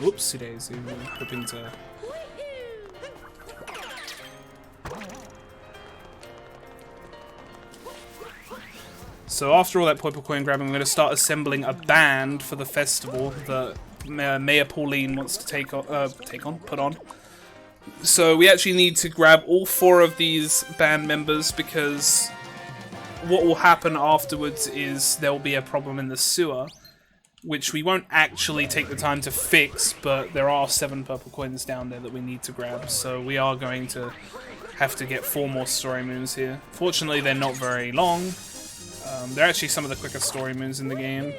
Whoopsie daisy, we were hoping to... So after all that purple coin grabbing, we're going to start assembling a band for the festival that Mayor Pauline wants to put on. So we actually need to grab all 4 of these band members, because what will happen afterwards is there will be a problem in the sewer, which we won't actually take the time to fix, but there are 7 purple coins down there that we need to grab, so we are going to have to get 4 more story moons here. Fortunately, they're not very long. They're actually some of the quicker story moons in the game.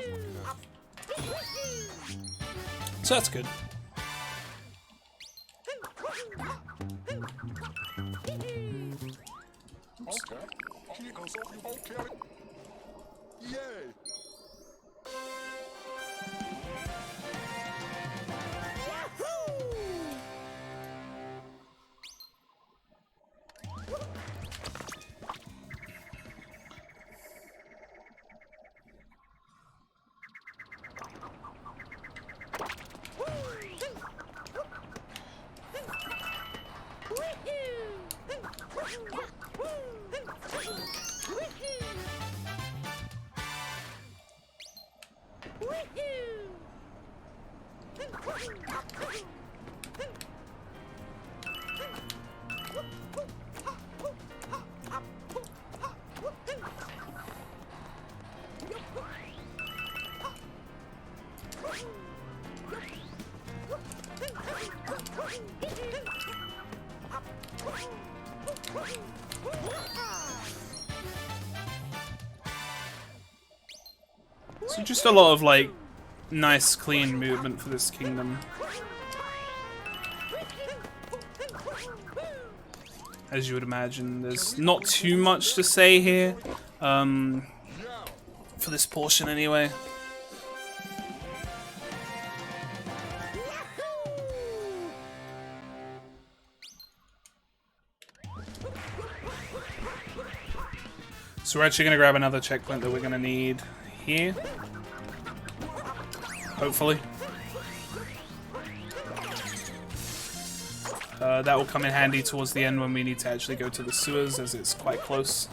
So that's good. So just a lot of like nice clean movement for this kingdom. As you would imagine, there's not too much to say here, for this portion anyway. So we're actually going to grab another checkpoint that we're going to need here. Hopefully. That will come in handy towards the end when we need to actually go to the sewers, as it's quite close.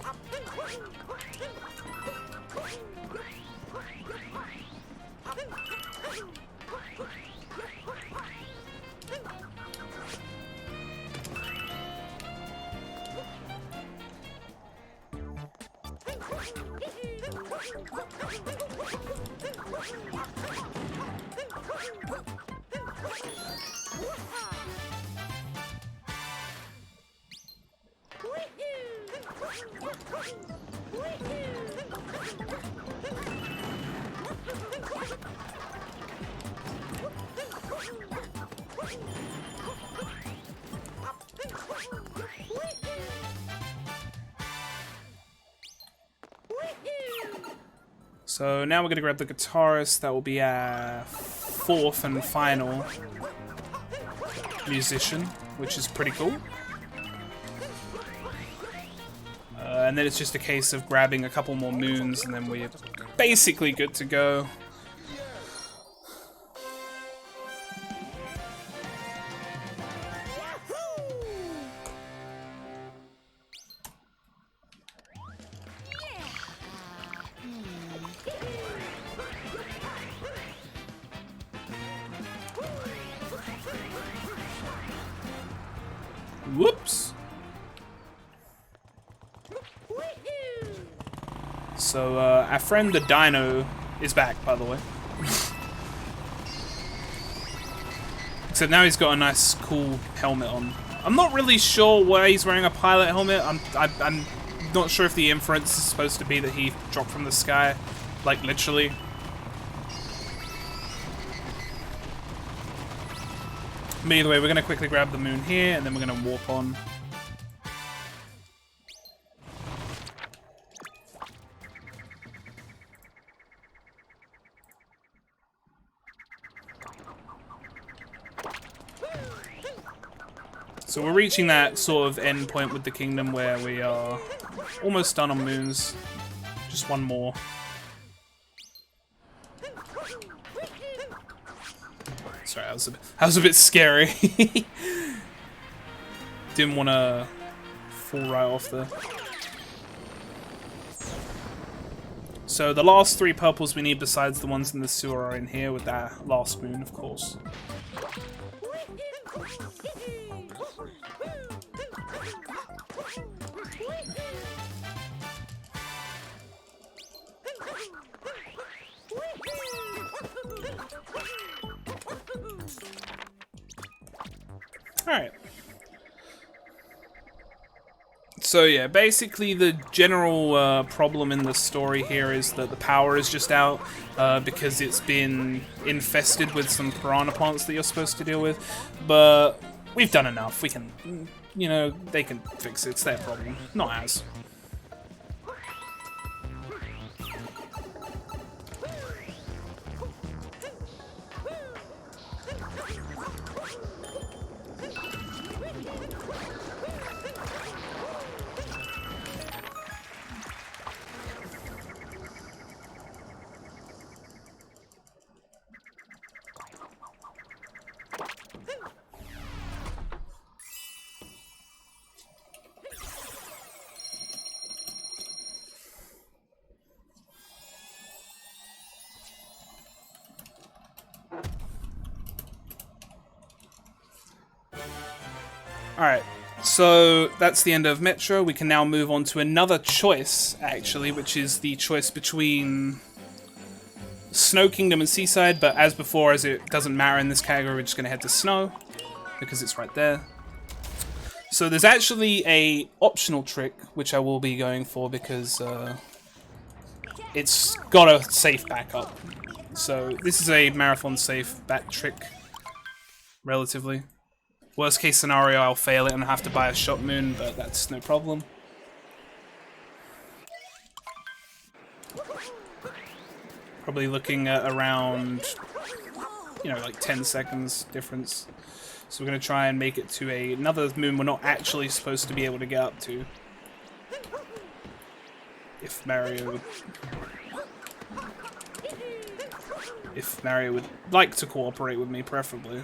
So now we're going to grab the guitarist. That will be our fourth and final musician, which is pretty cool. And then it's just a case of grabbing a couple more moons, and then we're basically good to go. Whoops. So, our friend the Dino is back, by the way. Except now he's got a nice, cool helmet on. I'm not really sure why he's wearing a pilot helmet. I'm not sure if the inference is supposed to be that he dropped from the sky, like literally. But either way, we're going to quickly grab the moon here, and then we're going to warp on. So we're reaching that sort of end point with the kingdom where we are almost done on moons. Just one more. Sorry, that was a bit scary. Didn't want to fall right off there. So the last three purples we need besides the ones in the sewer are in here with that last moon, of course. Alright. So yeah, basically the general problem in the story here is that the power is just out because it's been infested with some piranha plants that you're supposed to deal with. But we've done enough. We can, you know, they can fix it. It's their problem, not ours. Alright, so that's the end of Metro. We can now move on to another choice, actually, which is the choice between Snow Kingdom and Seaside, but as before, as it doesn't matter in this category, we're just going to head to Snow, because it's right there. So there's actually a optional trick, which I will be going for, because it's got a safe backup. So this is a marathon safe back trick, relatively. Worst case scenario, I'll fail it and have to buy a shot moon, but that's no problem. Probably looking at around, you know, like 10 seconds difference. So we're going to try and make it to another moon we're not actually supposed to be able to get up to. If Mario would like to cooperate with me, preferably.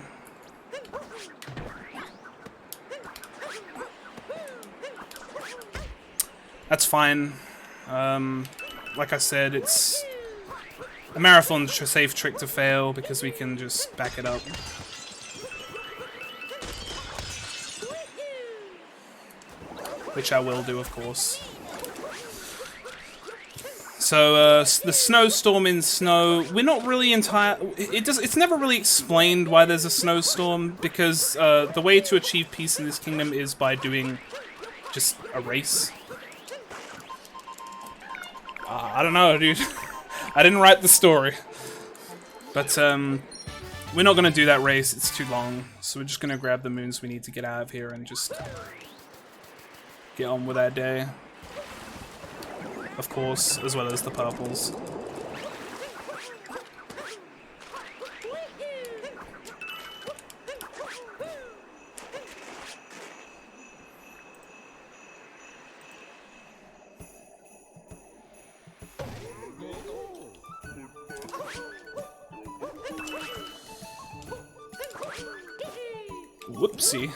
That's fine. Like I said, it's a marathon safe trick to fail because we can just back it up. Which I will do, of course. So, the snowstorm in Snow, we're not really it's never really explained why there's a snowstorm, because the way to achieve peace in this kingdom is by doing just a race. I don't know, dude. I didn't write the story. But, we're not gonna do that race, it's too long. So we're just gonna grab the moons we need to get out of here and just get on with our day. Of course, as well as the purples. Whoopsie.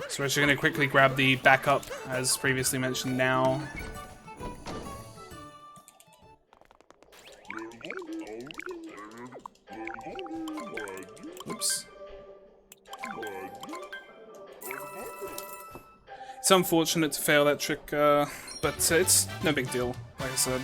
So we're actually going to quickly grab the backup, as previously mentioned now. Oops. It's unfortunate to fail that trick, but it's no big deal, like I said.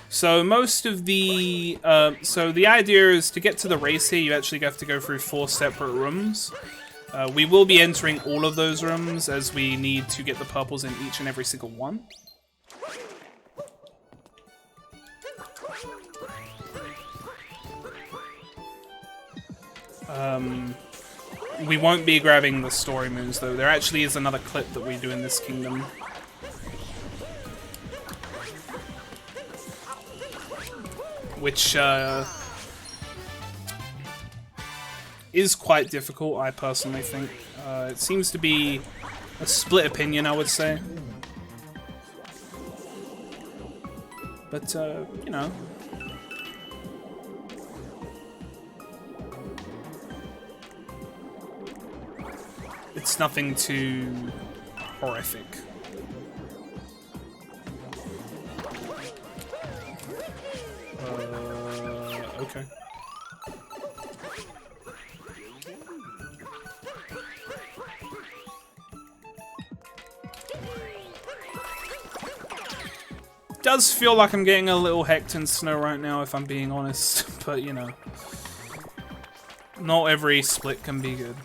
So most of the, so the idea is to get to the race here, you actually have to go through 4 separate rooms. We will be entering all of those rooms as we need to get the purples in each and every single one. We won't be grabbing the story moons though. There actually is another clip that we do in this kingdom. Which is quite difficult, I personally think. It seems to be a split opinion, I would say. But, you know. It's nothing too horrific. Okay. Does feel like I'm getting a little hecked in snow right now, if I'm being honest, but you know, not every split can be good.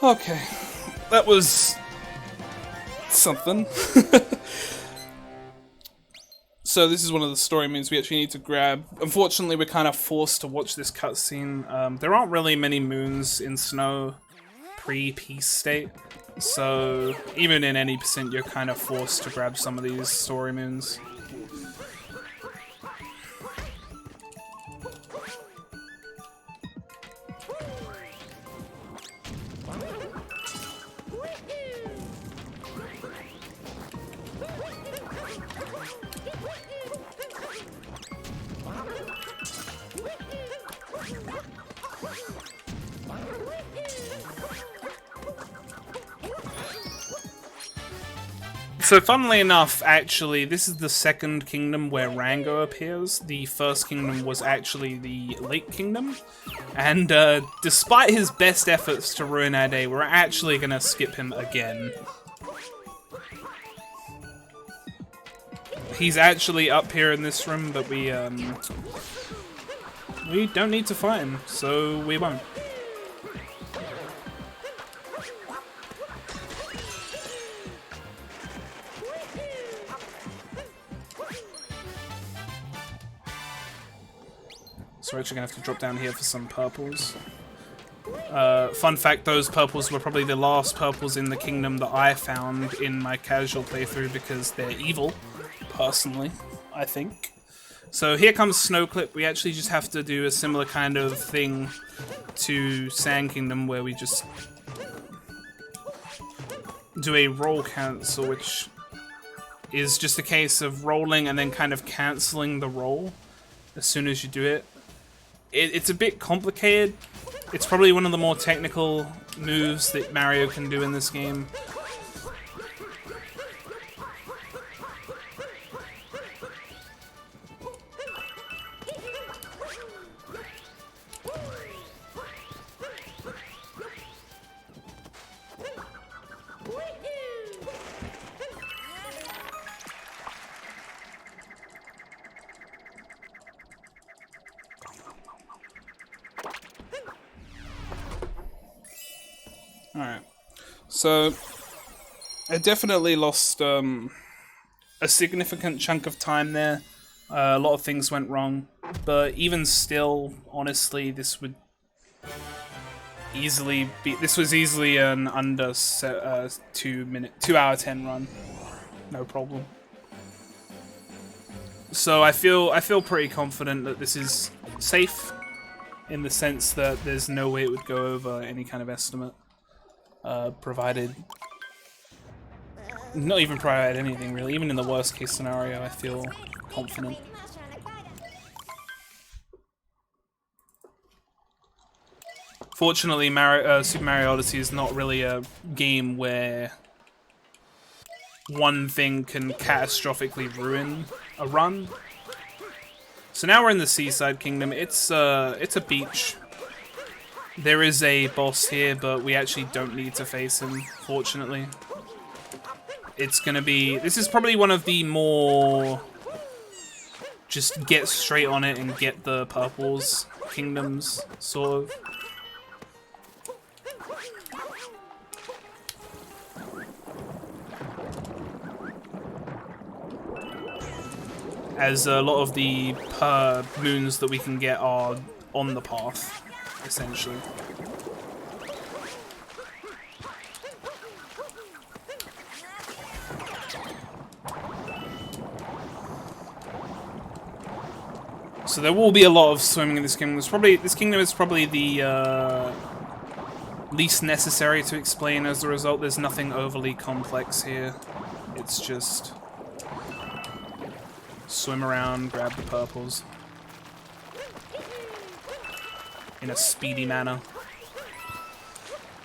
Okay, that was something. So this is one of the story moons we actually need to grab. Unfortunately, we're kind of forced to watch this cutscene. There aren't really many moons in Snow pre-peace state, so even in any percent, you're kind of forced to grab some of these story moons. So funnily enough, actually, this is the second kingdom where Rango appears. The first kingdom was actually the Lake Kingdom. And despite his best efforts to ruin our day, we're actually going to skip him again. He's actually up here in this room, but we don't need to fight him, so we won't. So we're actually going to have to drop down here for some purples. Fun fact, those purples were probably the last purples in the kingdom that I found in my casual playthrough because they're evil, personally, I think. So here comes Snowclip. We actually just have to do a similar kind of thing to Sand Kingdom where we just do a roll cancel, which is just a case of rolling and then kind of cancelling the roll as soon as you do it. It's a bit complicated. It's probably one of the more technical moves that Mario can do in this game. Alright, so I definitely lost a significant chunk of time there. A lot of things went wrong, but even still, honestly, this would easily be. This was easily an under 2 hour 10 run, no problem. So I feel pretty confident that this is safe, in the sense that there's no way it would go over any kind of estimate. Provided, not even provided anything really, even in the worst case scenario, I feel confident. Fortunately, Super Mario Odyssey is not really a game where one thing can catastrophically ruin a run. So now we're in the Seaside Kingdom. It's a beach. There is a boss here, but we actually don't need to face him, fortunately. It's gonna be... This is probably one of the more... just get straight on it and get the purples kingdoms, sort of. As a lot of the moons that we can get are on the path, essentially. So there will be a lot of swimming in this kingdom. This kingdom is probably the least necessary to explain as a result. There's nothing overly complex here. It's just swim around, grab the purples in a speedy manner.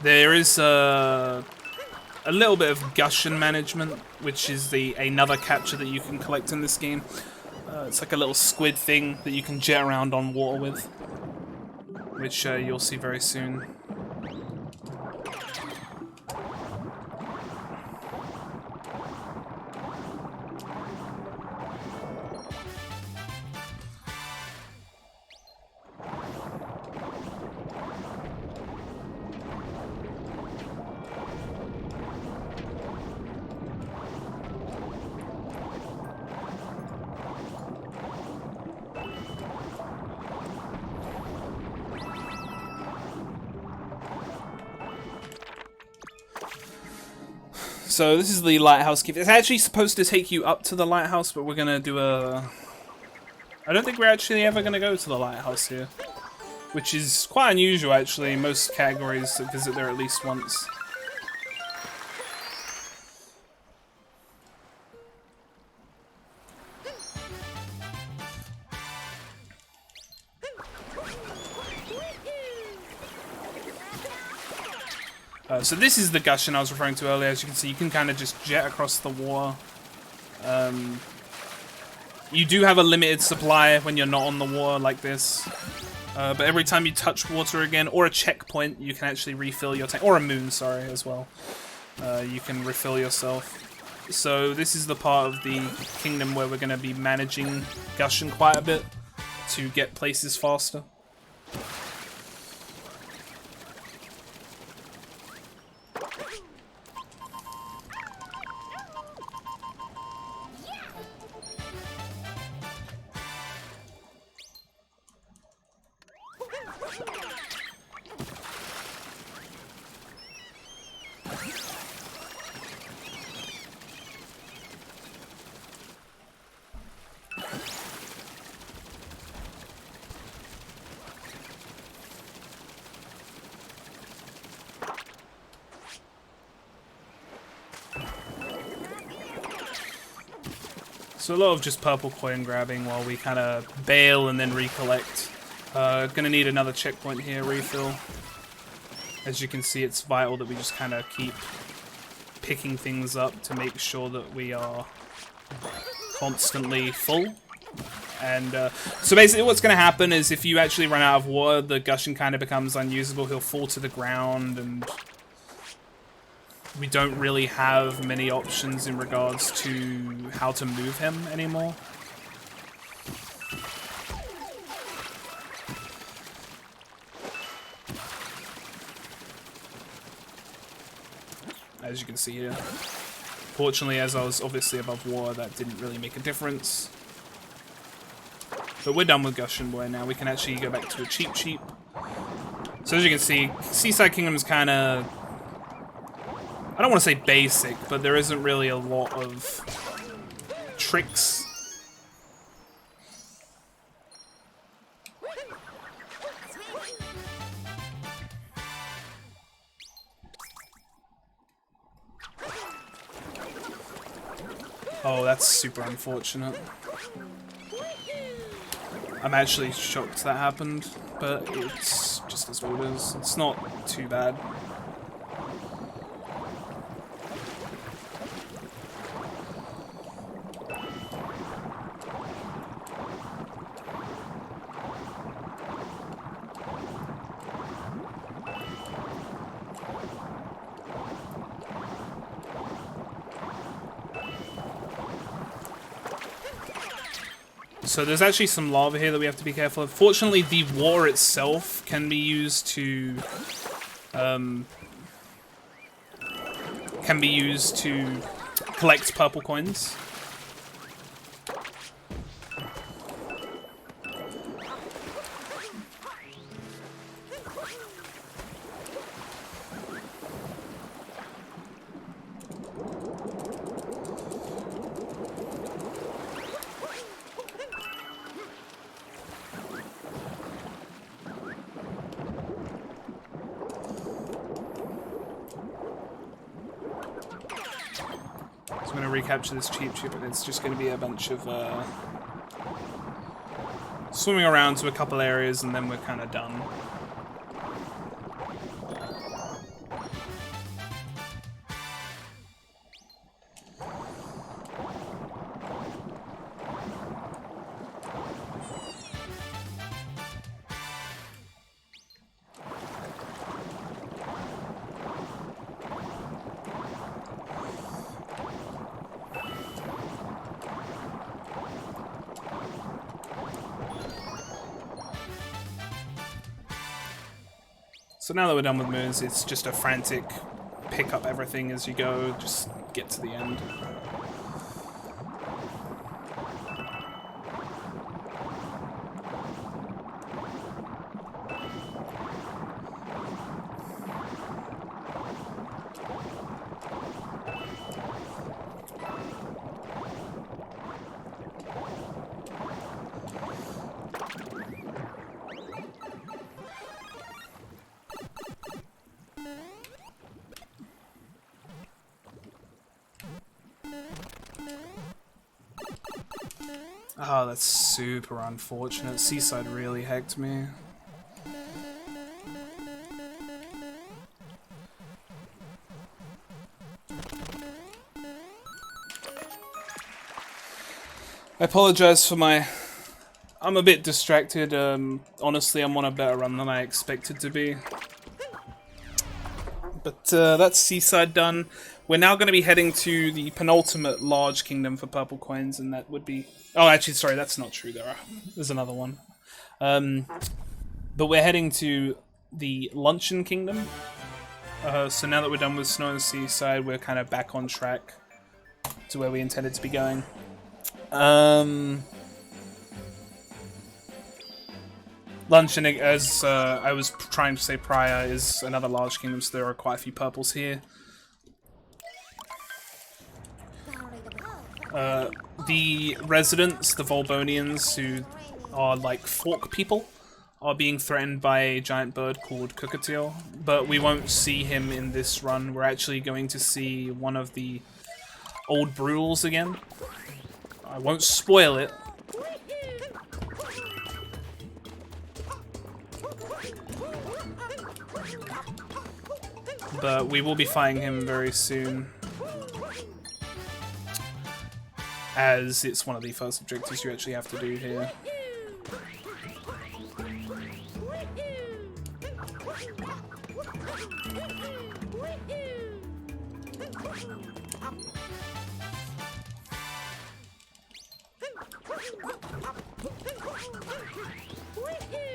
There is a little bit of Gushen management, which is another capture that you can collect in this game. It's like a little squid thing that you can jet around on water with, which you'll see very soon. So this is the lighthouse cave. It's actually supposed to take you up to the lighthouse, but we're gonna do a... I don't think we're actually ever gonna go to the lighthouse here, which is quite unusual actually. Most categories visit there at least once. So this is the Gushing I was referring to earlier. As you can see, you can kind of just jet across the water. You do have a limited supply when you're not on the water like this. But every time you touch water again, or a checkpoint, you can actually refill your tank. Or a moon, sorry, as well. You can refill yourself. So this is the part of the kingdom where we're going to be managing Gushing quite a bit to get places faster. So a lot of just purple coin grabbing while we kind of bail and then recollect. Gonna need another checkpoint here, refill. As you can see, it's vital that we just kind of keep picking things up to make sure that we are constantly full. And so basically what's going to happen is if you actually run out of water, the Gushing kind of becomes unusable. He'll fall to the ground, and we don't really have many options in regards to how to move him anymore. As you can see here. Fortunately, as I was obviously above water, that didn't really make a difference. But we're done with Gushing Boy now. We can actually go back to a Cheep Cheep. So as you can see, Seaside Kingdom is kind of... I don't want to say basic, but there isn't really a lot of tricks. Oh, that's super unfortunate. I'm actually shocked that happened, but it's just as what it is. It's not too bad. So there's actually some lava here that we have to be careful of. Fortunately, the water itself can be used to collect purple coins. I'm going to recapture this Cheep Cheep, and it's just going to be a bunch of swimming around to a couple areas, and then we're kind of done. So now that we're done with moons, it's just a frantic pick up everything as you go, just get to the end. Oh, that's super unfortunate. Seaside really hecked me. I apologize for my... I'm a bit distracted. Honestly, I'm on a better run than I expected to be. But that's Seaside done. We're now going to be heading to the penultimate large kingdom for purple coins, and that would be... Oh, actually, sorry, that's not true. There's another one. But we're heading to the Luncheon Kingdom. So now that we're done with Snow and Seaside, we're kind of back on track to where we intended to be going. Luncheon, as I was trying to say prior, is another large kingdom, so there are quite a few purples here. The residents, the Volbonians, who are like fork people, are being threatened by a giant bird called Cockatiel, but we won't see him in this run. We're actually going to see one of the old Brutals again. I won't spoil it. But we will be fighting him very soon, as it's one of the first objectives you actually have to do here.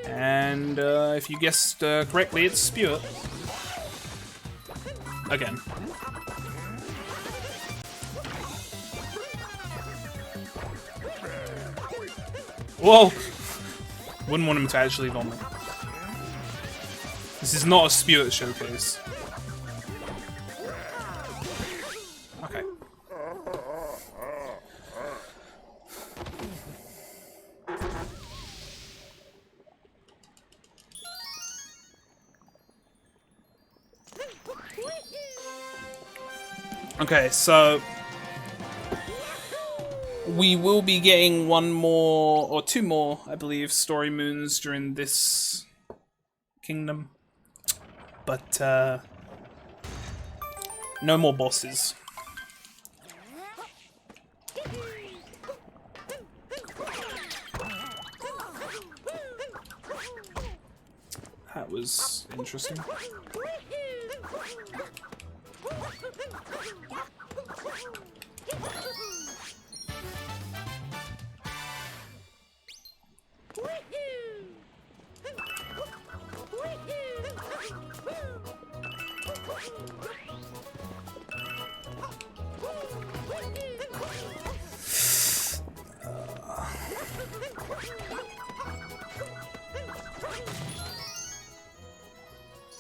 And if you guessed correctly, it's Spew It. Again. Whoa! Wouldn't want him to actually vomit. This is not a Spew It showcase. Okay. Okay, so we will be getting one more, or two more, I believe, story moons during this kingdom. But, no more bosses. That was interesting.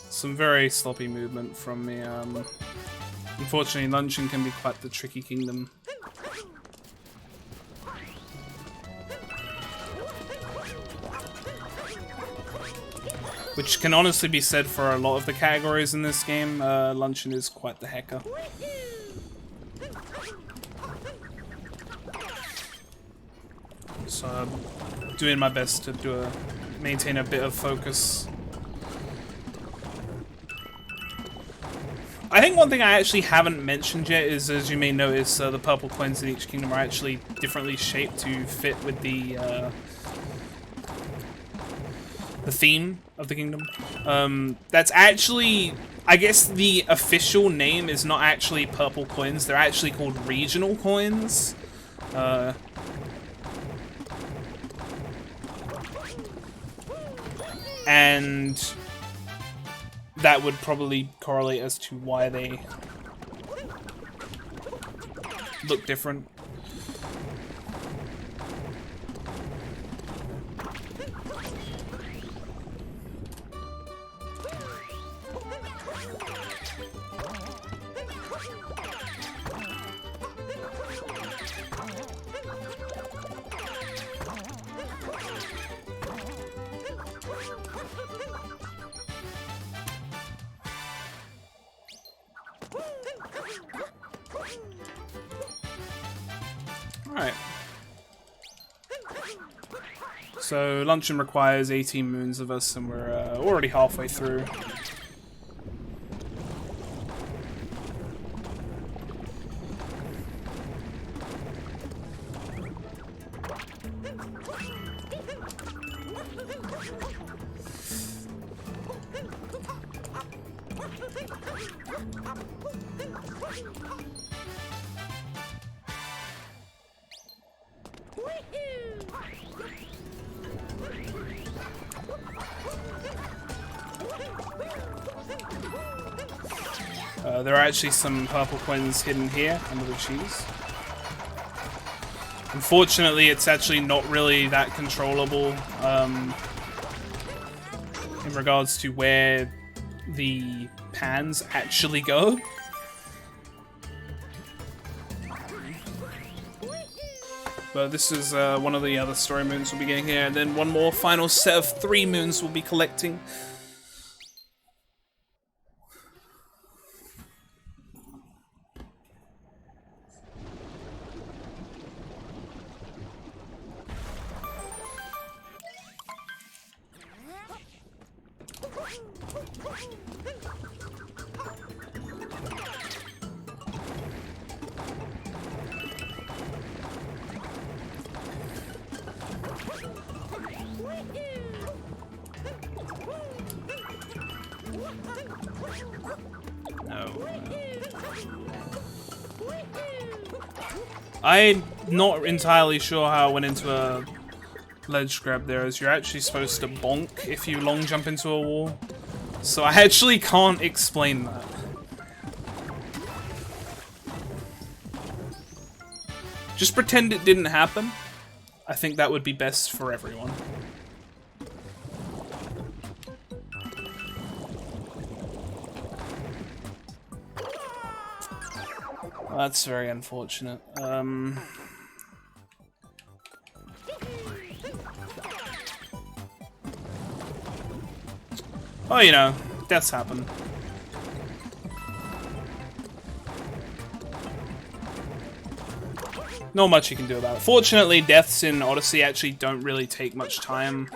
Some very sloppy movement from me. Unfortunately, Luncheon can be quite the tricky kingdom. Which can honestly be said for a lot of the categories in this game. Luncheon is quite the hacker. So I'm doing my best to maintain a bit of focus. I think one thing I actually haven't mentioned yet is, as you may notice, the purple coins in each kingdom are actually differently shaped to fit with the theme of the kingdom. That's actually, I guess the official name is not actually purple coins, they're actually called regional coins. And that would probably correlate as to why they look different. Alright. So, Luncheon requires 18 moons of us, and we're already halfway through. There are actually some purple coins hidden here under the cheese. Unfortunately, it's actually not really that controllable in regards to where the pans actually go. But this is one of the other story moons we'll be getting here, and then one more final set of 3 moons we'll be collecting. I'm not entirely sure how I went into a ledge grab there, as you're actually supposed to bonk if you long jump into a wall. So I actually can't explain that. Just pretend it didn't happen. I think that would be best for everyone. Well, that's very unfortunate. Oh, you know, deaths happen. Not much you can do about it. Fortunately, deaths in Odyssey actually don't really take much time.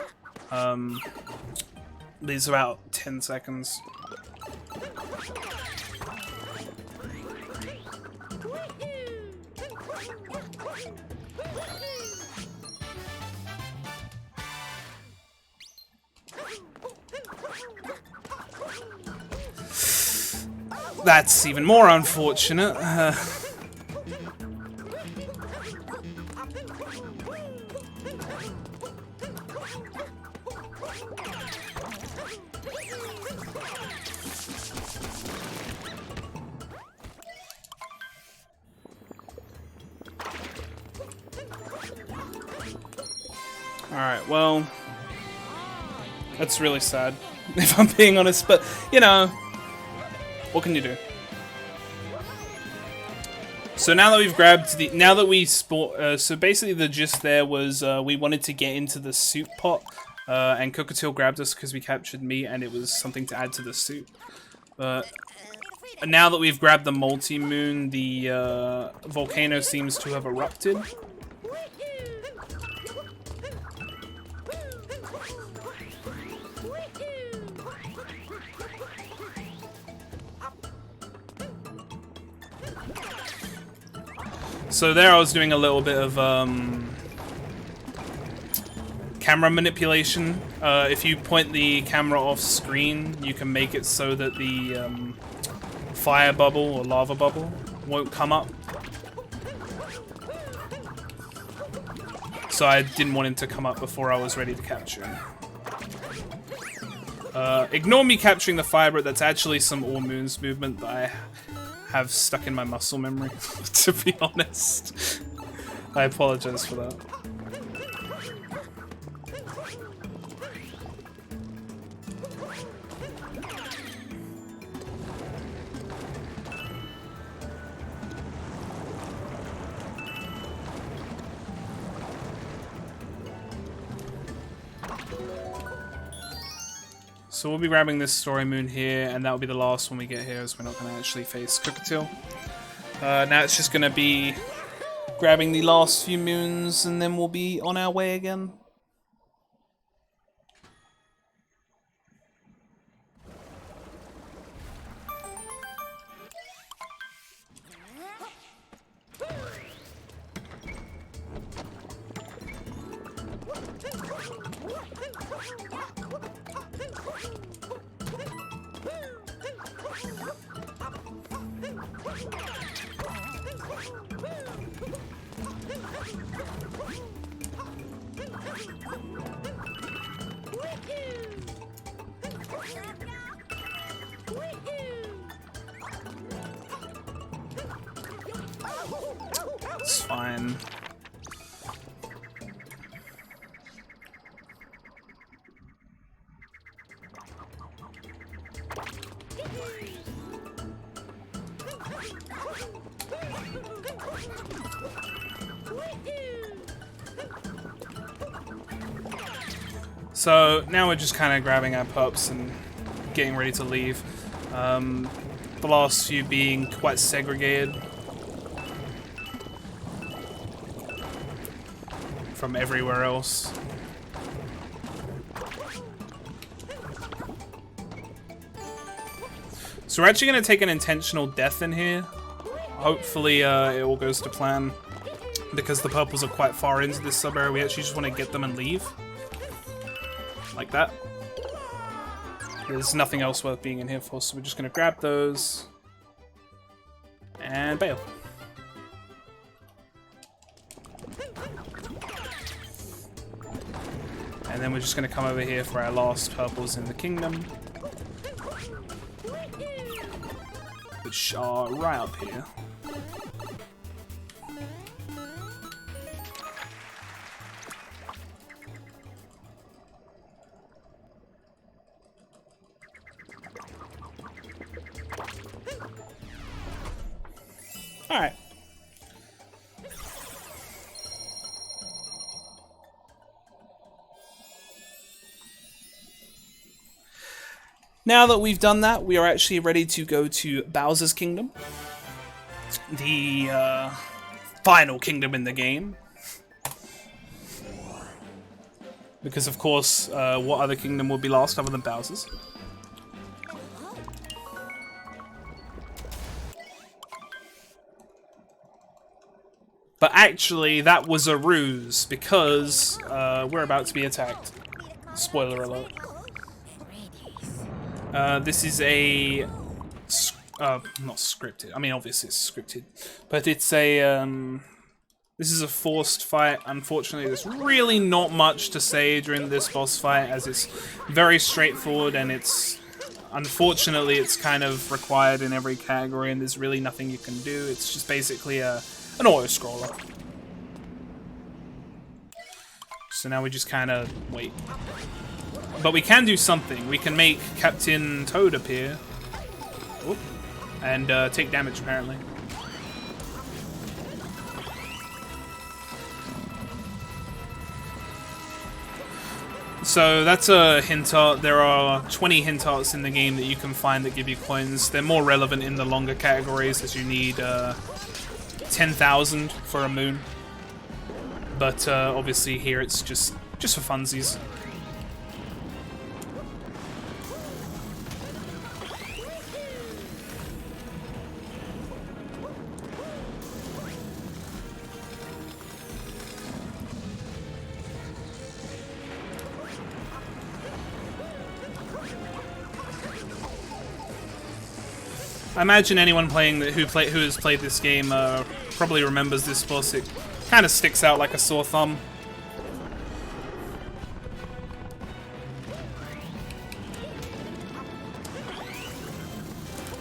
These are about 10 seconds. That's even more unfortunate. Alright, well, that's really sad, if I'm being honest, but, you know, what can you do? So now that we've grabbed the, now that we so basically the gist there was we wanted to get into the soup pot, and Cockatiel grabbed us because we captured meat and it was something to add to the soup. But now that we've grabbed the multi-moon, the volcano seems to have erupted. So there I was doing a little bit of camera manipulation. If you point the camera off screen, you can make it so that the fire bubble or lava bubble won't come up. So I didn't want him to come up before I was ready to capture him. Ignore me capturing the firebird, that's actually some All Moons movement that I have stuck in my muscle memory, to be honest. I apologize for that. So we'll be grabbing this story moon here, and that'll be the last one we get here, as we're not going to actually face Cockatiel. Now it's just going to be grabbing the last few moons, and then we'll be on our way again. It's fine. So now we're just kind of grabbing our pups and getting ready to leave. The last few being quite segregated from everywhere else. So we're actually going to take an intentional death in here. Hopefully it all goes to plan. Because the purples are quite far into this sub-area, we actually just want to get them and leave. Like that. There's nothing else worth being in here for, so we're just going to grab those. And bail. And then we're just going to come over here for our last purples in the kingdom. Which are right up here. Alright. Now that we've done that, we are actually ready to go to Bowser's Kingdom. The final kingdom in the game. Because of course, what other kingdom would be last other than Bowser's? But actually, that was a ruse, because we're about to be attacked. Spoiler alert. This is a... not scripted. I mean, obviously it's scripted. But it's a... this is a forced fight. Unfortunately, there's really not much to say during this boss fight, as it's very straightforward, and it's... Unfortunately, it's kind of required in every category, and there's really nothing you can do. It's just basically an auto-scroller. So now we just kind of wait. But we can do something. We can make Captain Toad appear. Oop. And take damage, apparently. So that's a hint art. There are 20 hint arts in the game that you can find that give you coins. They're more relevant in the longer categories, as you need 10,000 for a moon. But obviously here it's just for funsies. I imagine anyone playing who has played this game probably remembers this boss. It kind of sticks out like a sore thumb.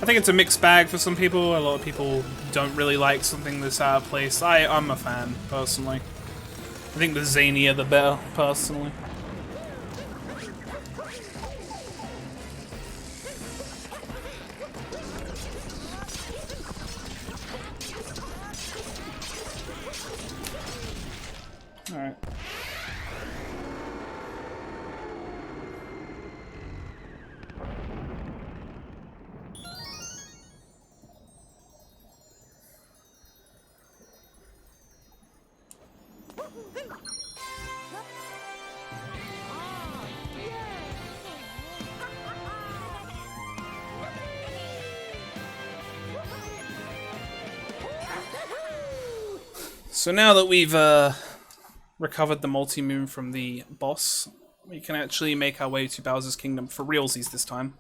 I think it's a mixed bag for some people. A lot of people don't really like something that's out of place. I'm a fan, personally. I think the zanier the better, personally. Alright. So now that we've recovered the multi-moon from the boss, we can actually make our way to Bowser's Kingdom for realsies this time.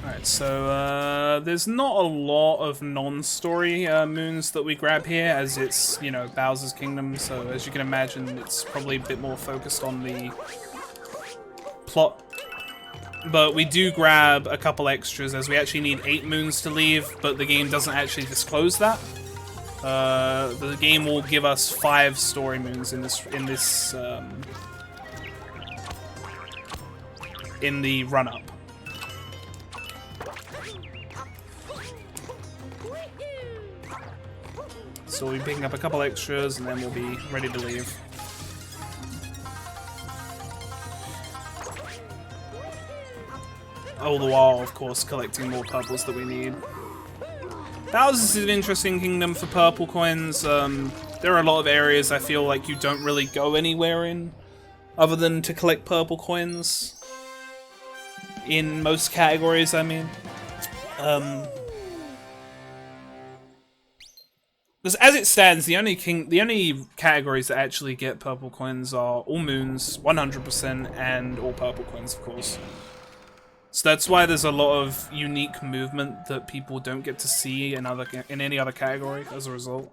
Alright, so there's not a lot of non-story moons that we grab here, as it's, you know, Bowser's Kingdom, so as you can imagine, it's probably a bit more focused on the plot. But we do grab a couple extras, as we actually need 8 moons to leave, but the game doesn't actually disclose that. The game will give us 5 story moons in the run-up. So we'll be picking up a couple extras, and then we'll be ready to leave. All the while, of course, collecting more purples that we need. Bowser's is an interesting kingdom for purple coins. There are a lot of areas I feel like you don't really go anywhere in, other than to collect purple coins. In most categories, I mean. Because as it stands, the only categories that actually get purple coins are all moons, 100%, and all purple coins, of course. So that's why there's a lot of unique movement that people don't get to see in any other category as a result.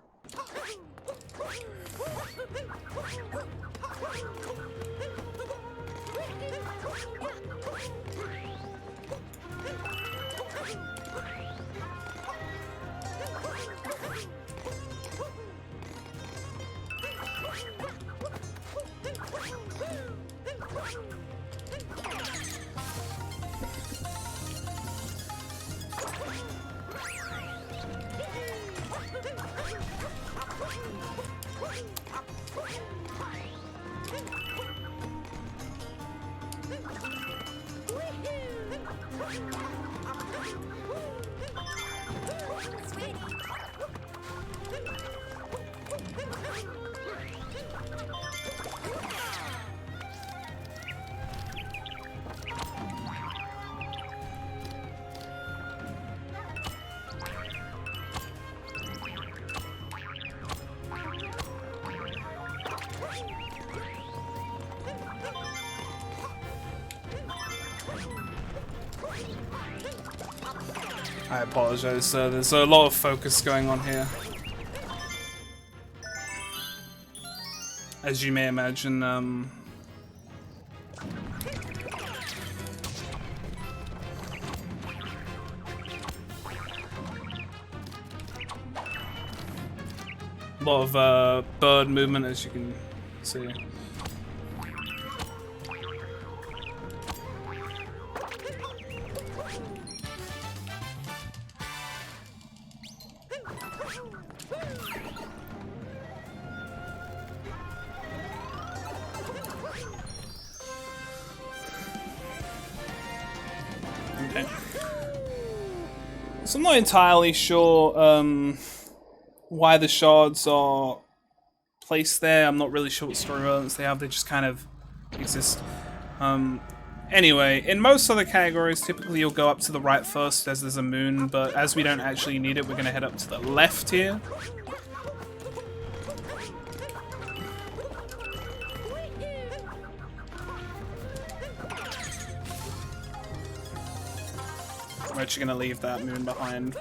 I apologize, there's a lot of focus going on here. As you may imagine, a lot of bird movement, as you can see. So I'm not entirely sure why the shards are placed there. I'm not really sure what story relevance they have. They just kind of exist. Anyway, in most other categories, typically you'll go up to the right first as there's a moon, but as we don't actually need it, we're going to head up to the left here. We're actually going to leave that moon behind.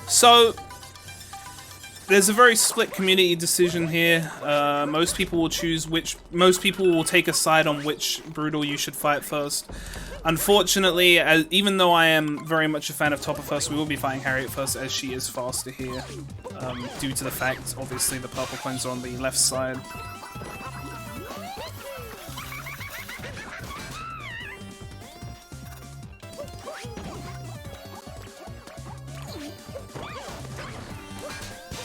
So there's a very split community decision here. Most people will take a side on which Brutal you should fight first. Unfortunately, even though I am very much a fan of Topper first, we will be fighting Harriet first, as she is faster here, due to the fact, obviously, the purple coins are on the left side.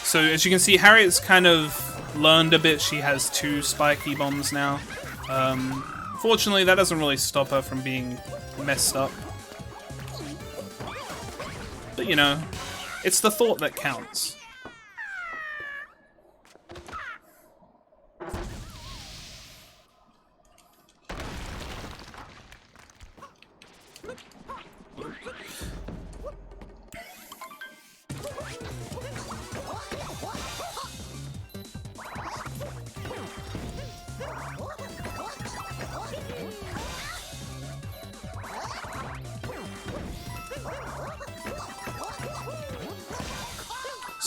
So as you can see, Harriet's kind of learned a bit. She has 2 spiky bombs now. Fortunately, that doesn't really stop her from being messed up. But you know, it's the thought that counts.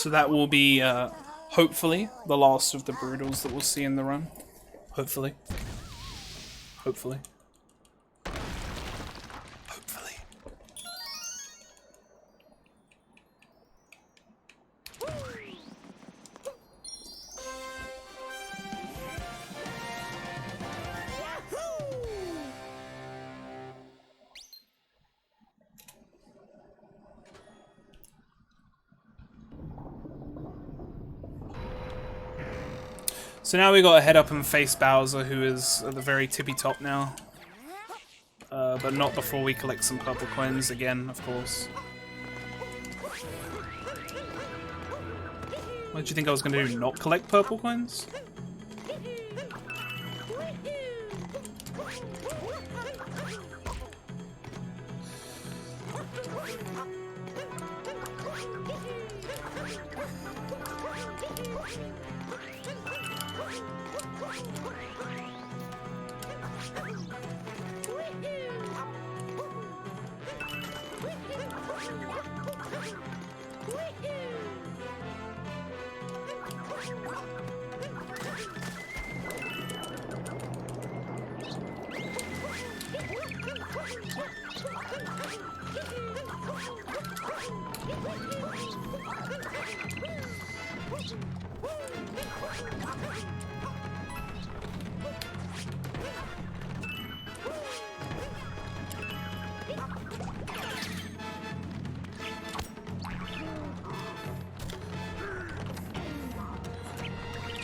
So that will be, hopefully, the last of the Brutals that we'll see in the run. Hopefully. Hopefully. Hopefully. So now we got to head up and face Bowser, who is at the very tippy top now. But not before we collect some purple coins again, of course. What did you think I was going to do? Not collect purple coins?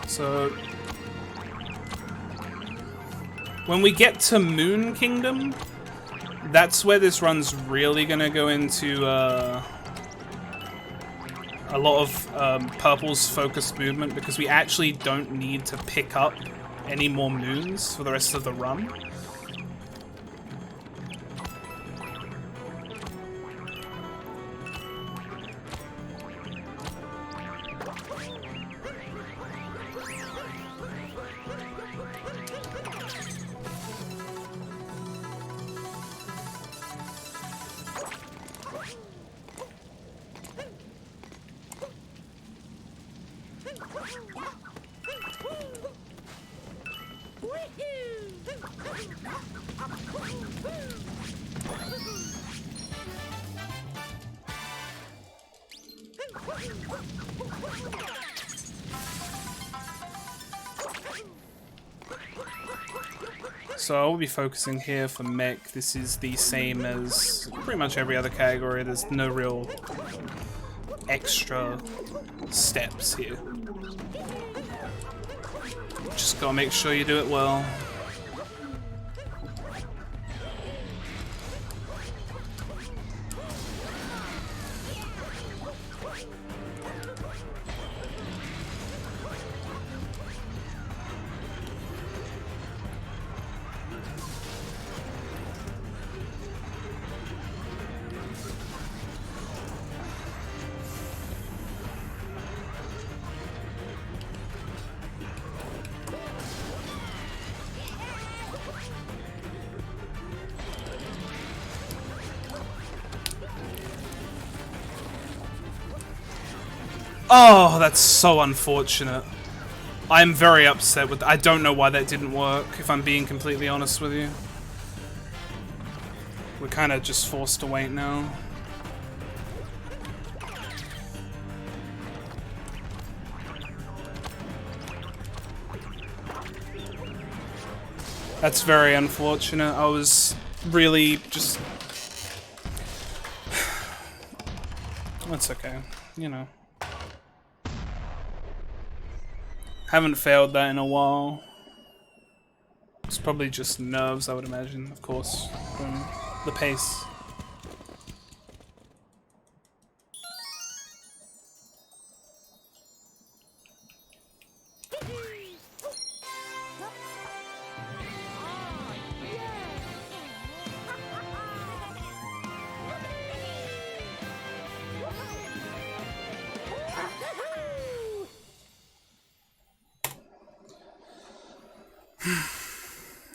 So, when we get to Moon Kingdom, that's where this run's really gonna go into a lot of Purple's focused movement, because we actually don't need to pick up any more moons for the rest of the run. So I will be focusing here for mech. This is the same as pretty much every other category. There's no real extra steps here. Just gotta make sure you do it well. Oh, that's so unfortunate. I'm very upset with that. I don't know why that didn't work, if I'm being completely honest with you. We're kind of just forced to wait now. That's very unfortunate. I was really just... That's okay, you know. Haven't failed that in a while. It's probably just nerves, I would imagine, of course, from the pace.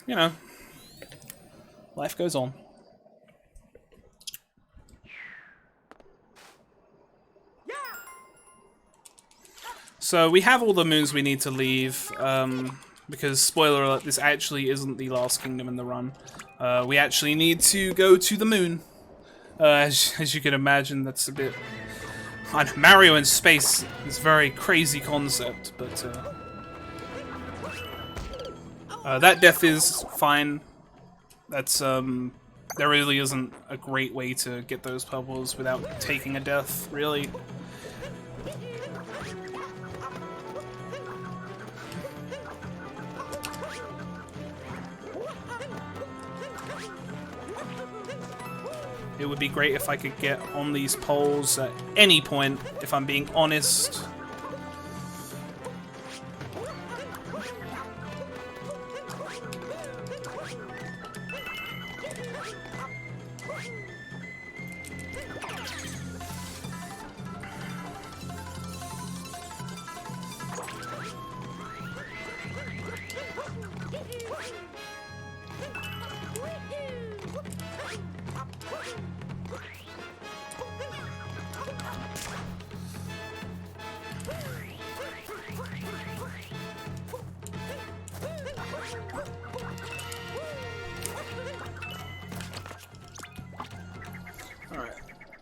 You know, life goes on. So we have all the moons we need to leave, because, spoiler alert, this actually isn't the last kingdom in the run. We actually need to go to the moon. As you can imagine, that's a bit... Mario in space is a very crazy concept, but... that death is fine. That's, there really isn't a great way to get those purples without taking a death, really. It would be great if I could get on these poles at any point, if I'm being honest.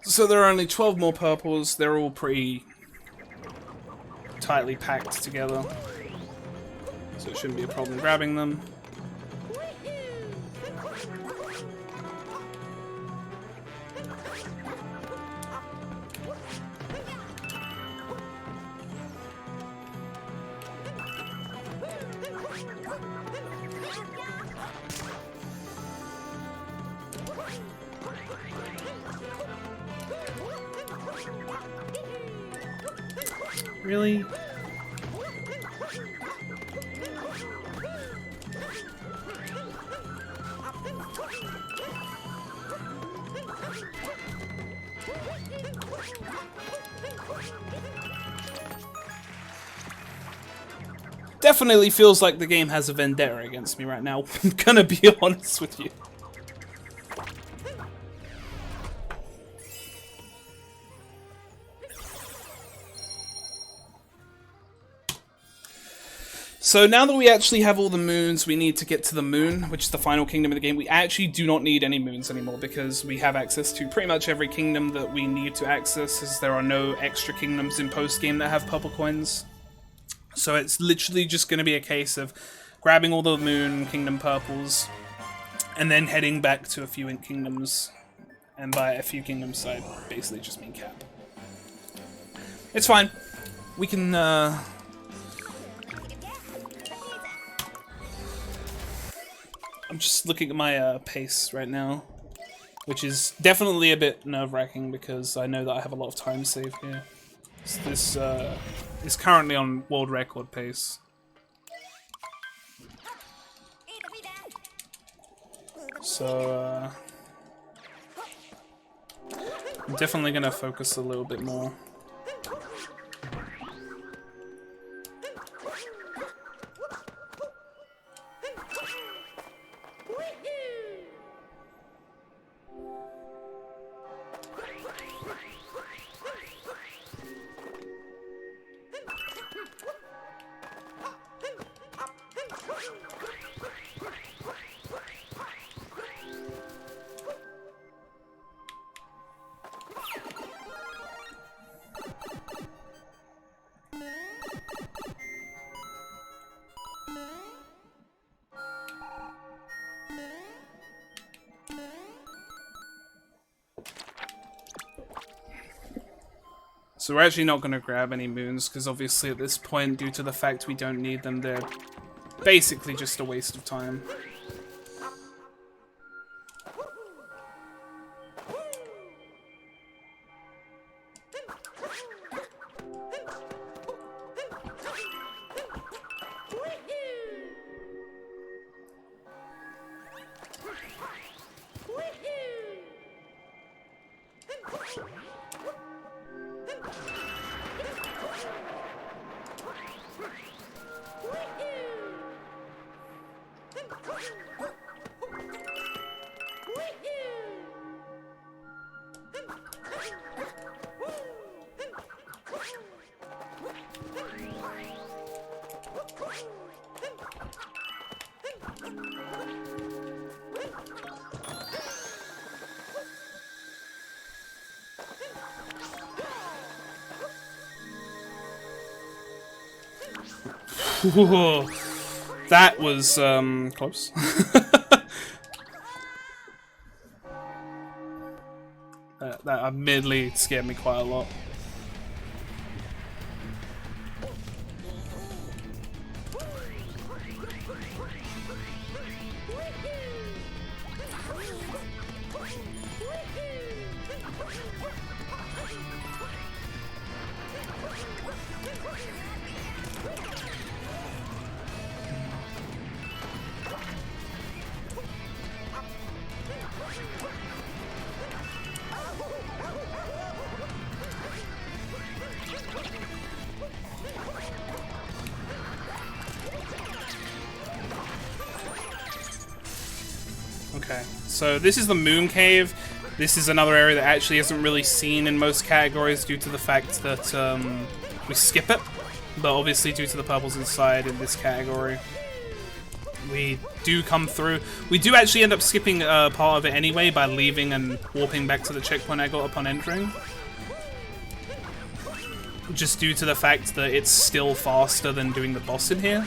So there are only 12 more purples. They're all pretty tightly packed together, so it shouldn't be a problem grabbing them. Really? Definitely feels like the game has a vendetta against me right now. I'm gonna be honest with you. So now that we actually have all the moons we need to get to the moon, which is the final kingdom of the game, we actually do not need any moons anymore because we have access to pretty much every kingdom that we need to access, as there are no extra kingdoms in post-game that have purple coins. So it's literally just going to be a case of grabbing all the moon kingdom purples and then heading back to a few kingdoms. And by a few kingdoms, I basically just mean cap. It's fine. We can... I'm just looking at my pace right now, which is definitely a bit nerve-wracking because I know that I have a lot of time saved here. So this is currently on world record pace. So I'm definitely going to focus a little bit more. So we're actually not going to grab any moons, because obviously at this point, due to the fact we don't need them, they're basically just a waste of time. That was close. That admittedly scared me quite a lot. Okay, so this is the Moon Cave. This is another area that actually isn't really seen in most categories due to the fact that we skip it. But obviously due to the purples inside in this category, we do come through. We do actually end up skipping part of it anyway by leaving and warping back to the checkpoint I got upon entering. Just due to the fact that it's still faster than doing the boss in here.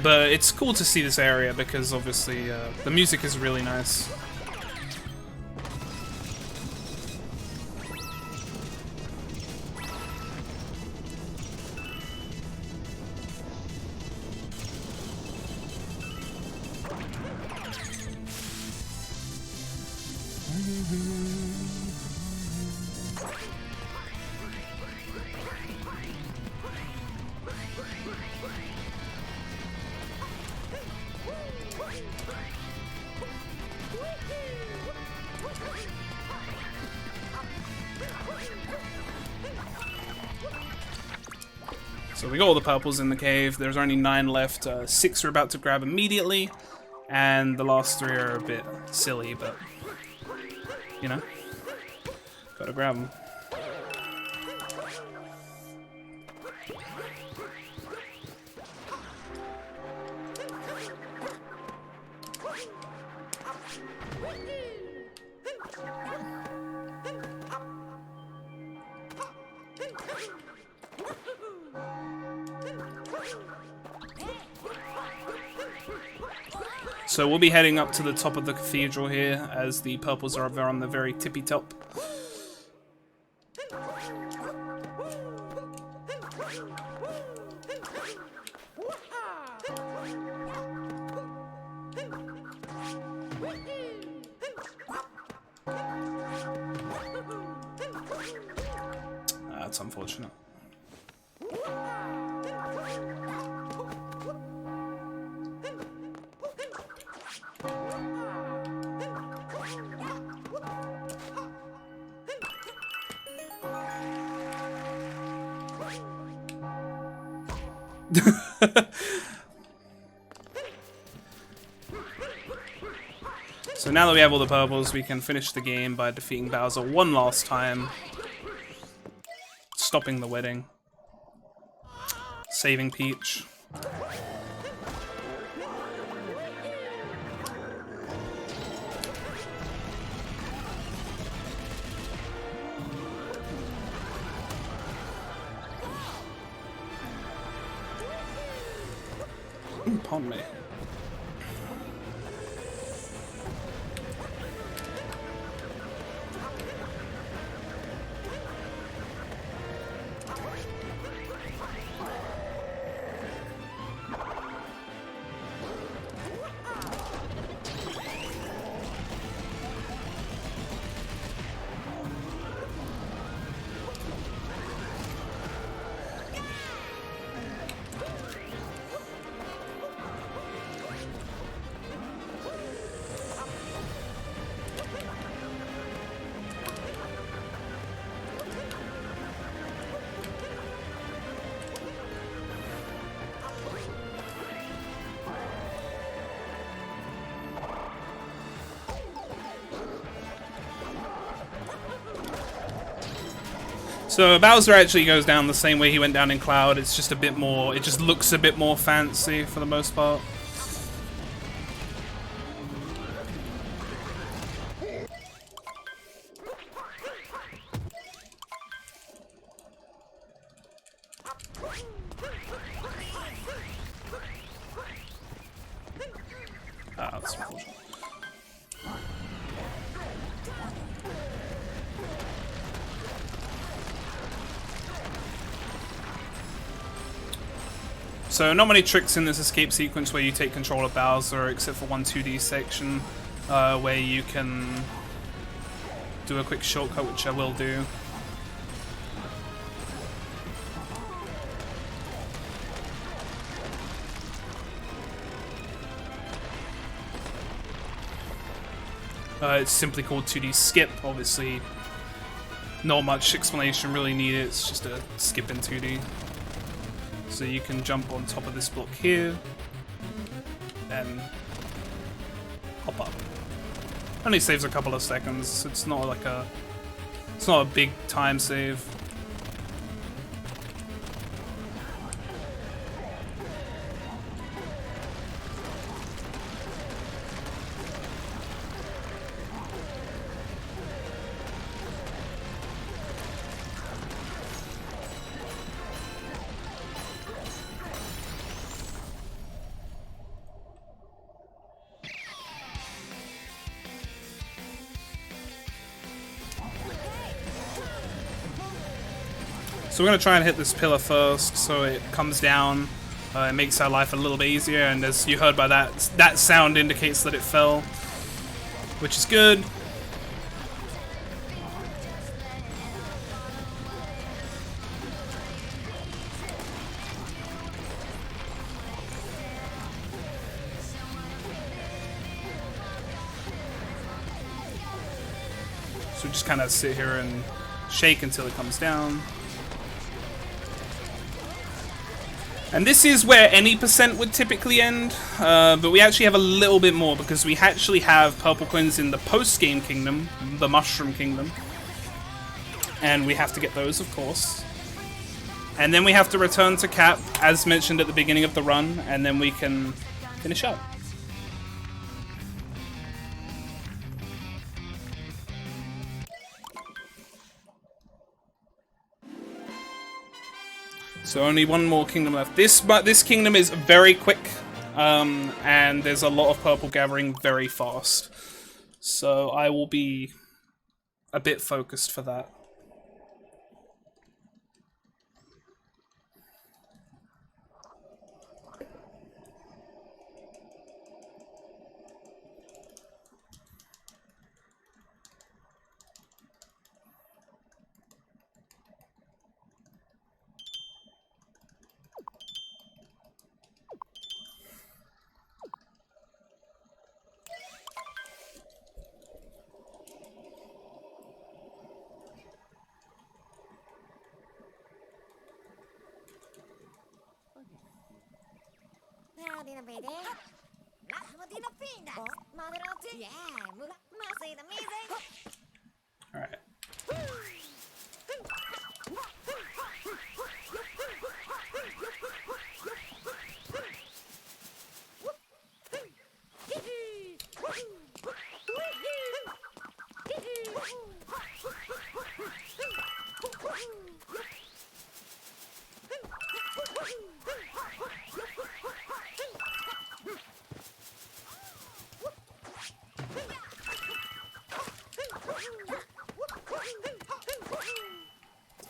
But it's cool to see this area because obviously the music is really nice. So we got all the purples in the cave. There's only 9 left. 6 are about to grab immediately, and the last 3 are a bit silly, but you know, gotta grab them. So we'll be heading up to the top of the cathedral here, as the purples are over on the very tippy top. That's unfortunate. So now that we have all the purples, we can finish the game by defeating Bowser one last time, stopping the wedding, saving Peach. Pardon me. So Bowser actually goes down the same way he went down in Cloud. It's just a bit more, it just looks a bit more fancy for the most part. That's unfortunate. So not many tricks in this escape sequence where you take control of Bowser, except for one 2D section where you can do a quick shortcut, which I will do. It's simply called 2D skip, obviously. Not much explanation really needed, it's just a skip in 2D. So you can jump on top of this block here and hop up. Only saves a couple of seconds. It's not like it's not a big time save. So we're going to try and hit this pillar first, so it comes down. It makes our life a little bit easier, and as you heard by that sound indicates that it fell, which is good. So we just kind of sit here and shake until it comes down. And this is where any percent would typically end, but we actually have a little bit more because we actually have purple coins in the post-game kingdom, the Mushroom Kingdom. And we have to get those, of course. And then we have to return to Cap, as mentioned at the beginning of the run, and then we can finish up. So only one more kingdom left. This kingdom is very quick, and there's a lot of purple gathering very fast. So I will be a bit focused for that. All right.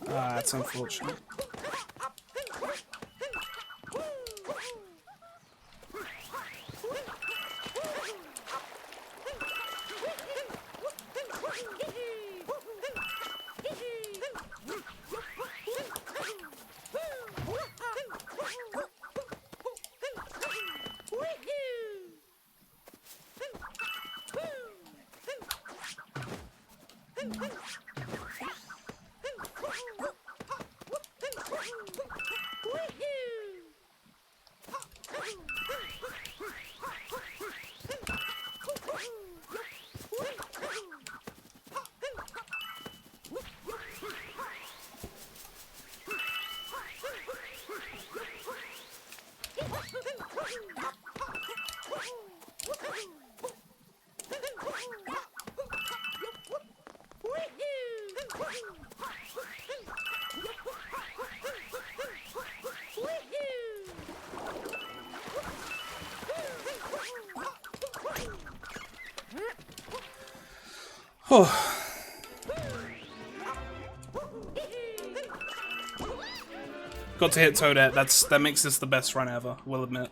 That's unfortunate. Got to hit Toadette. That makes this the best run ever, we'll admit.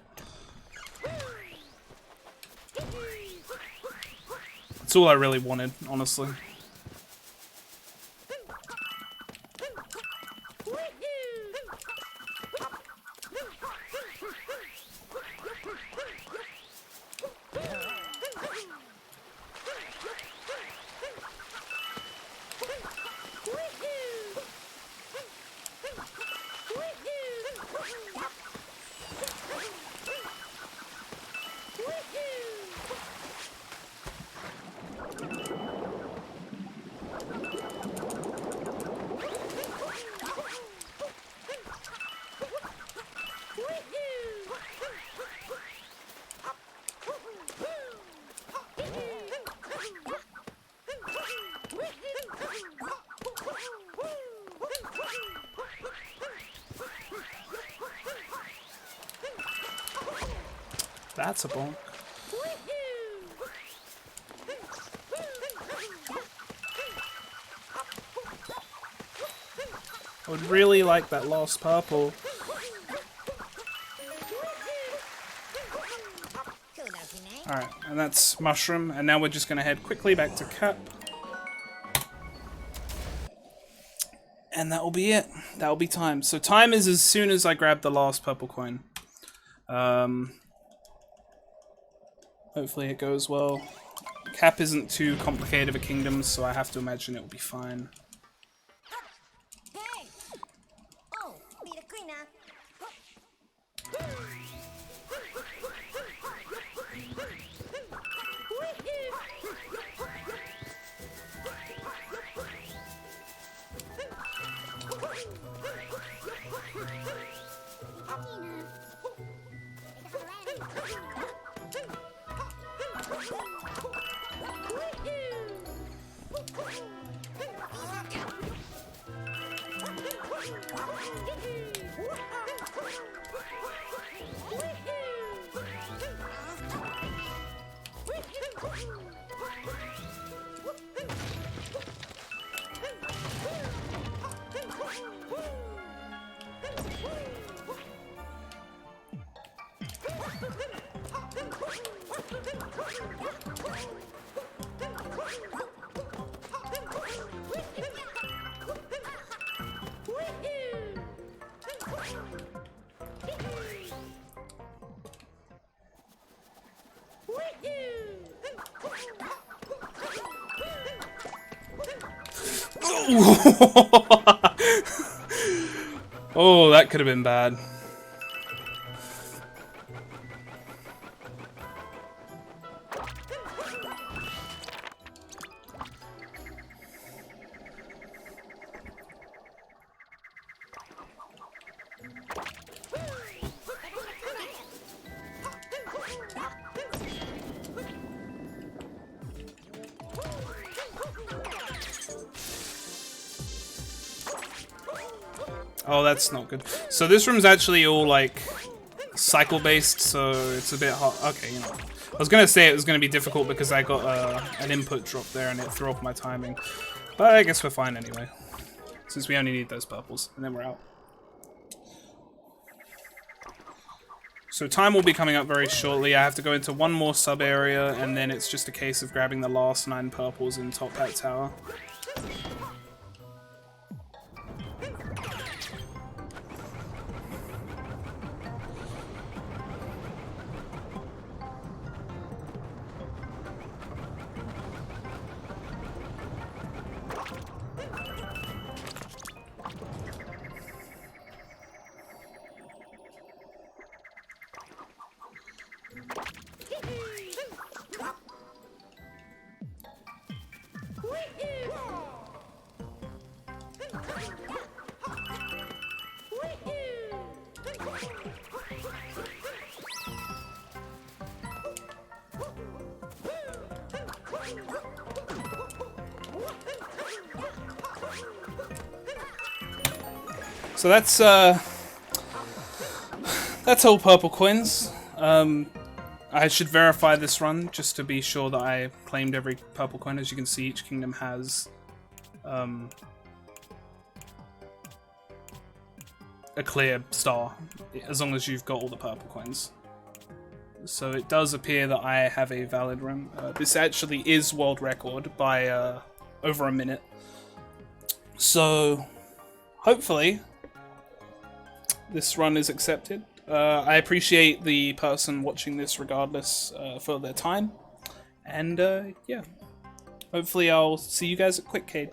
That's all I really wanted, honestly. That's a bonk. I would really like that last purple. Alright, and that's Mushroom, and now we're just going to head quickly back to Cap. And that will be it. That will be time. So time is as soon as I grab the last purple coin. Hopefully it goes well. Cap isn't too complicated of a kingdom, so I have to imagine it will be fine. Oh, that could have been bad. Oh, that's not good. So this room's actually all, like, cycle-based, so it's a bit hard. Okay, you know. I was gonna say it was gonna be difficult because I got an input drop there and it threw off my timing. But I guess we're fine anyway. Since we only need those purples, and then we're out. So time will be coming up very shortly. I have to go into one more sub-area, and then it's just a case of grabbing the last 9 purples and top that tower. So that's all purple coins. I I should verify this run just to be sure that I claimed every purple coin. As you can see, each kingdom has a clear star, as long as you've got all the purple coins. So it does appear that I have a valid run. This actually is world record by over a minute. So hopefully this run is accepted. I appreciate the person watching this regardless for their time. And yeah, hopefully I'll see you guys at QuickCade.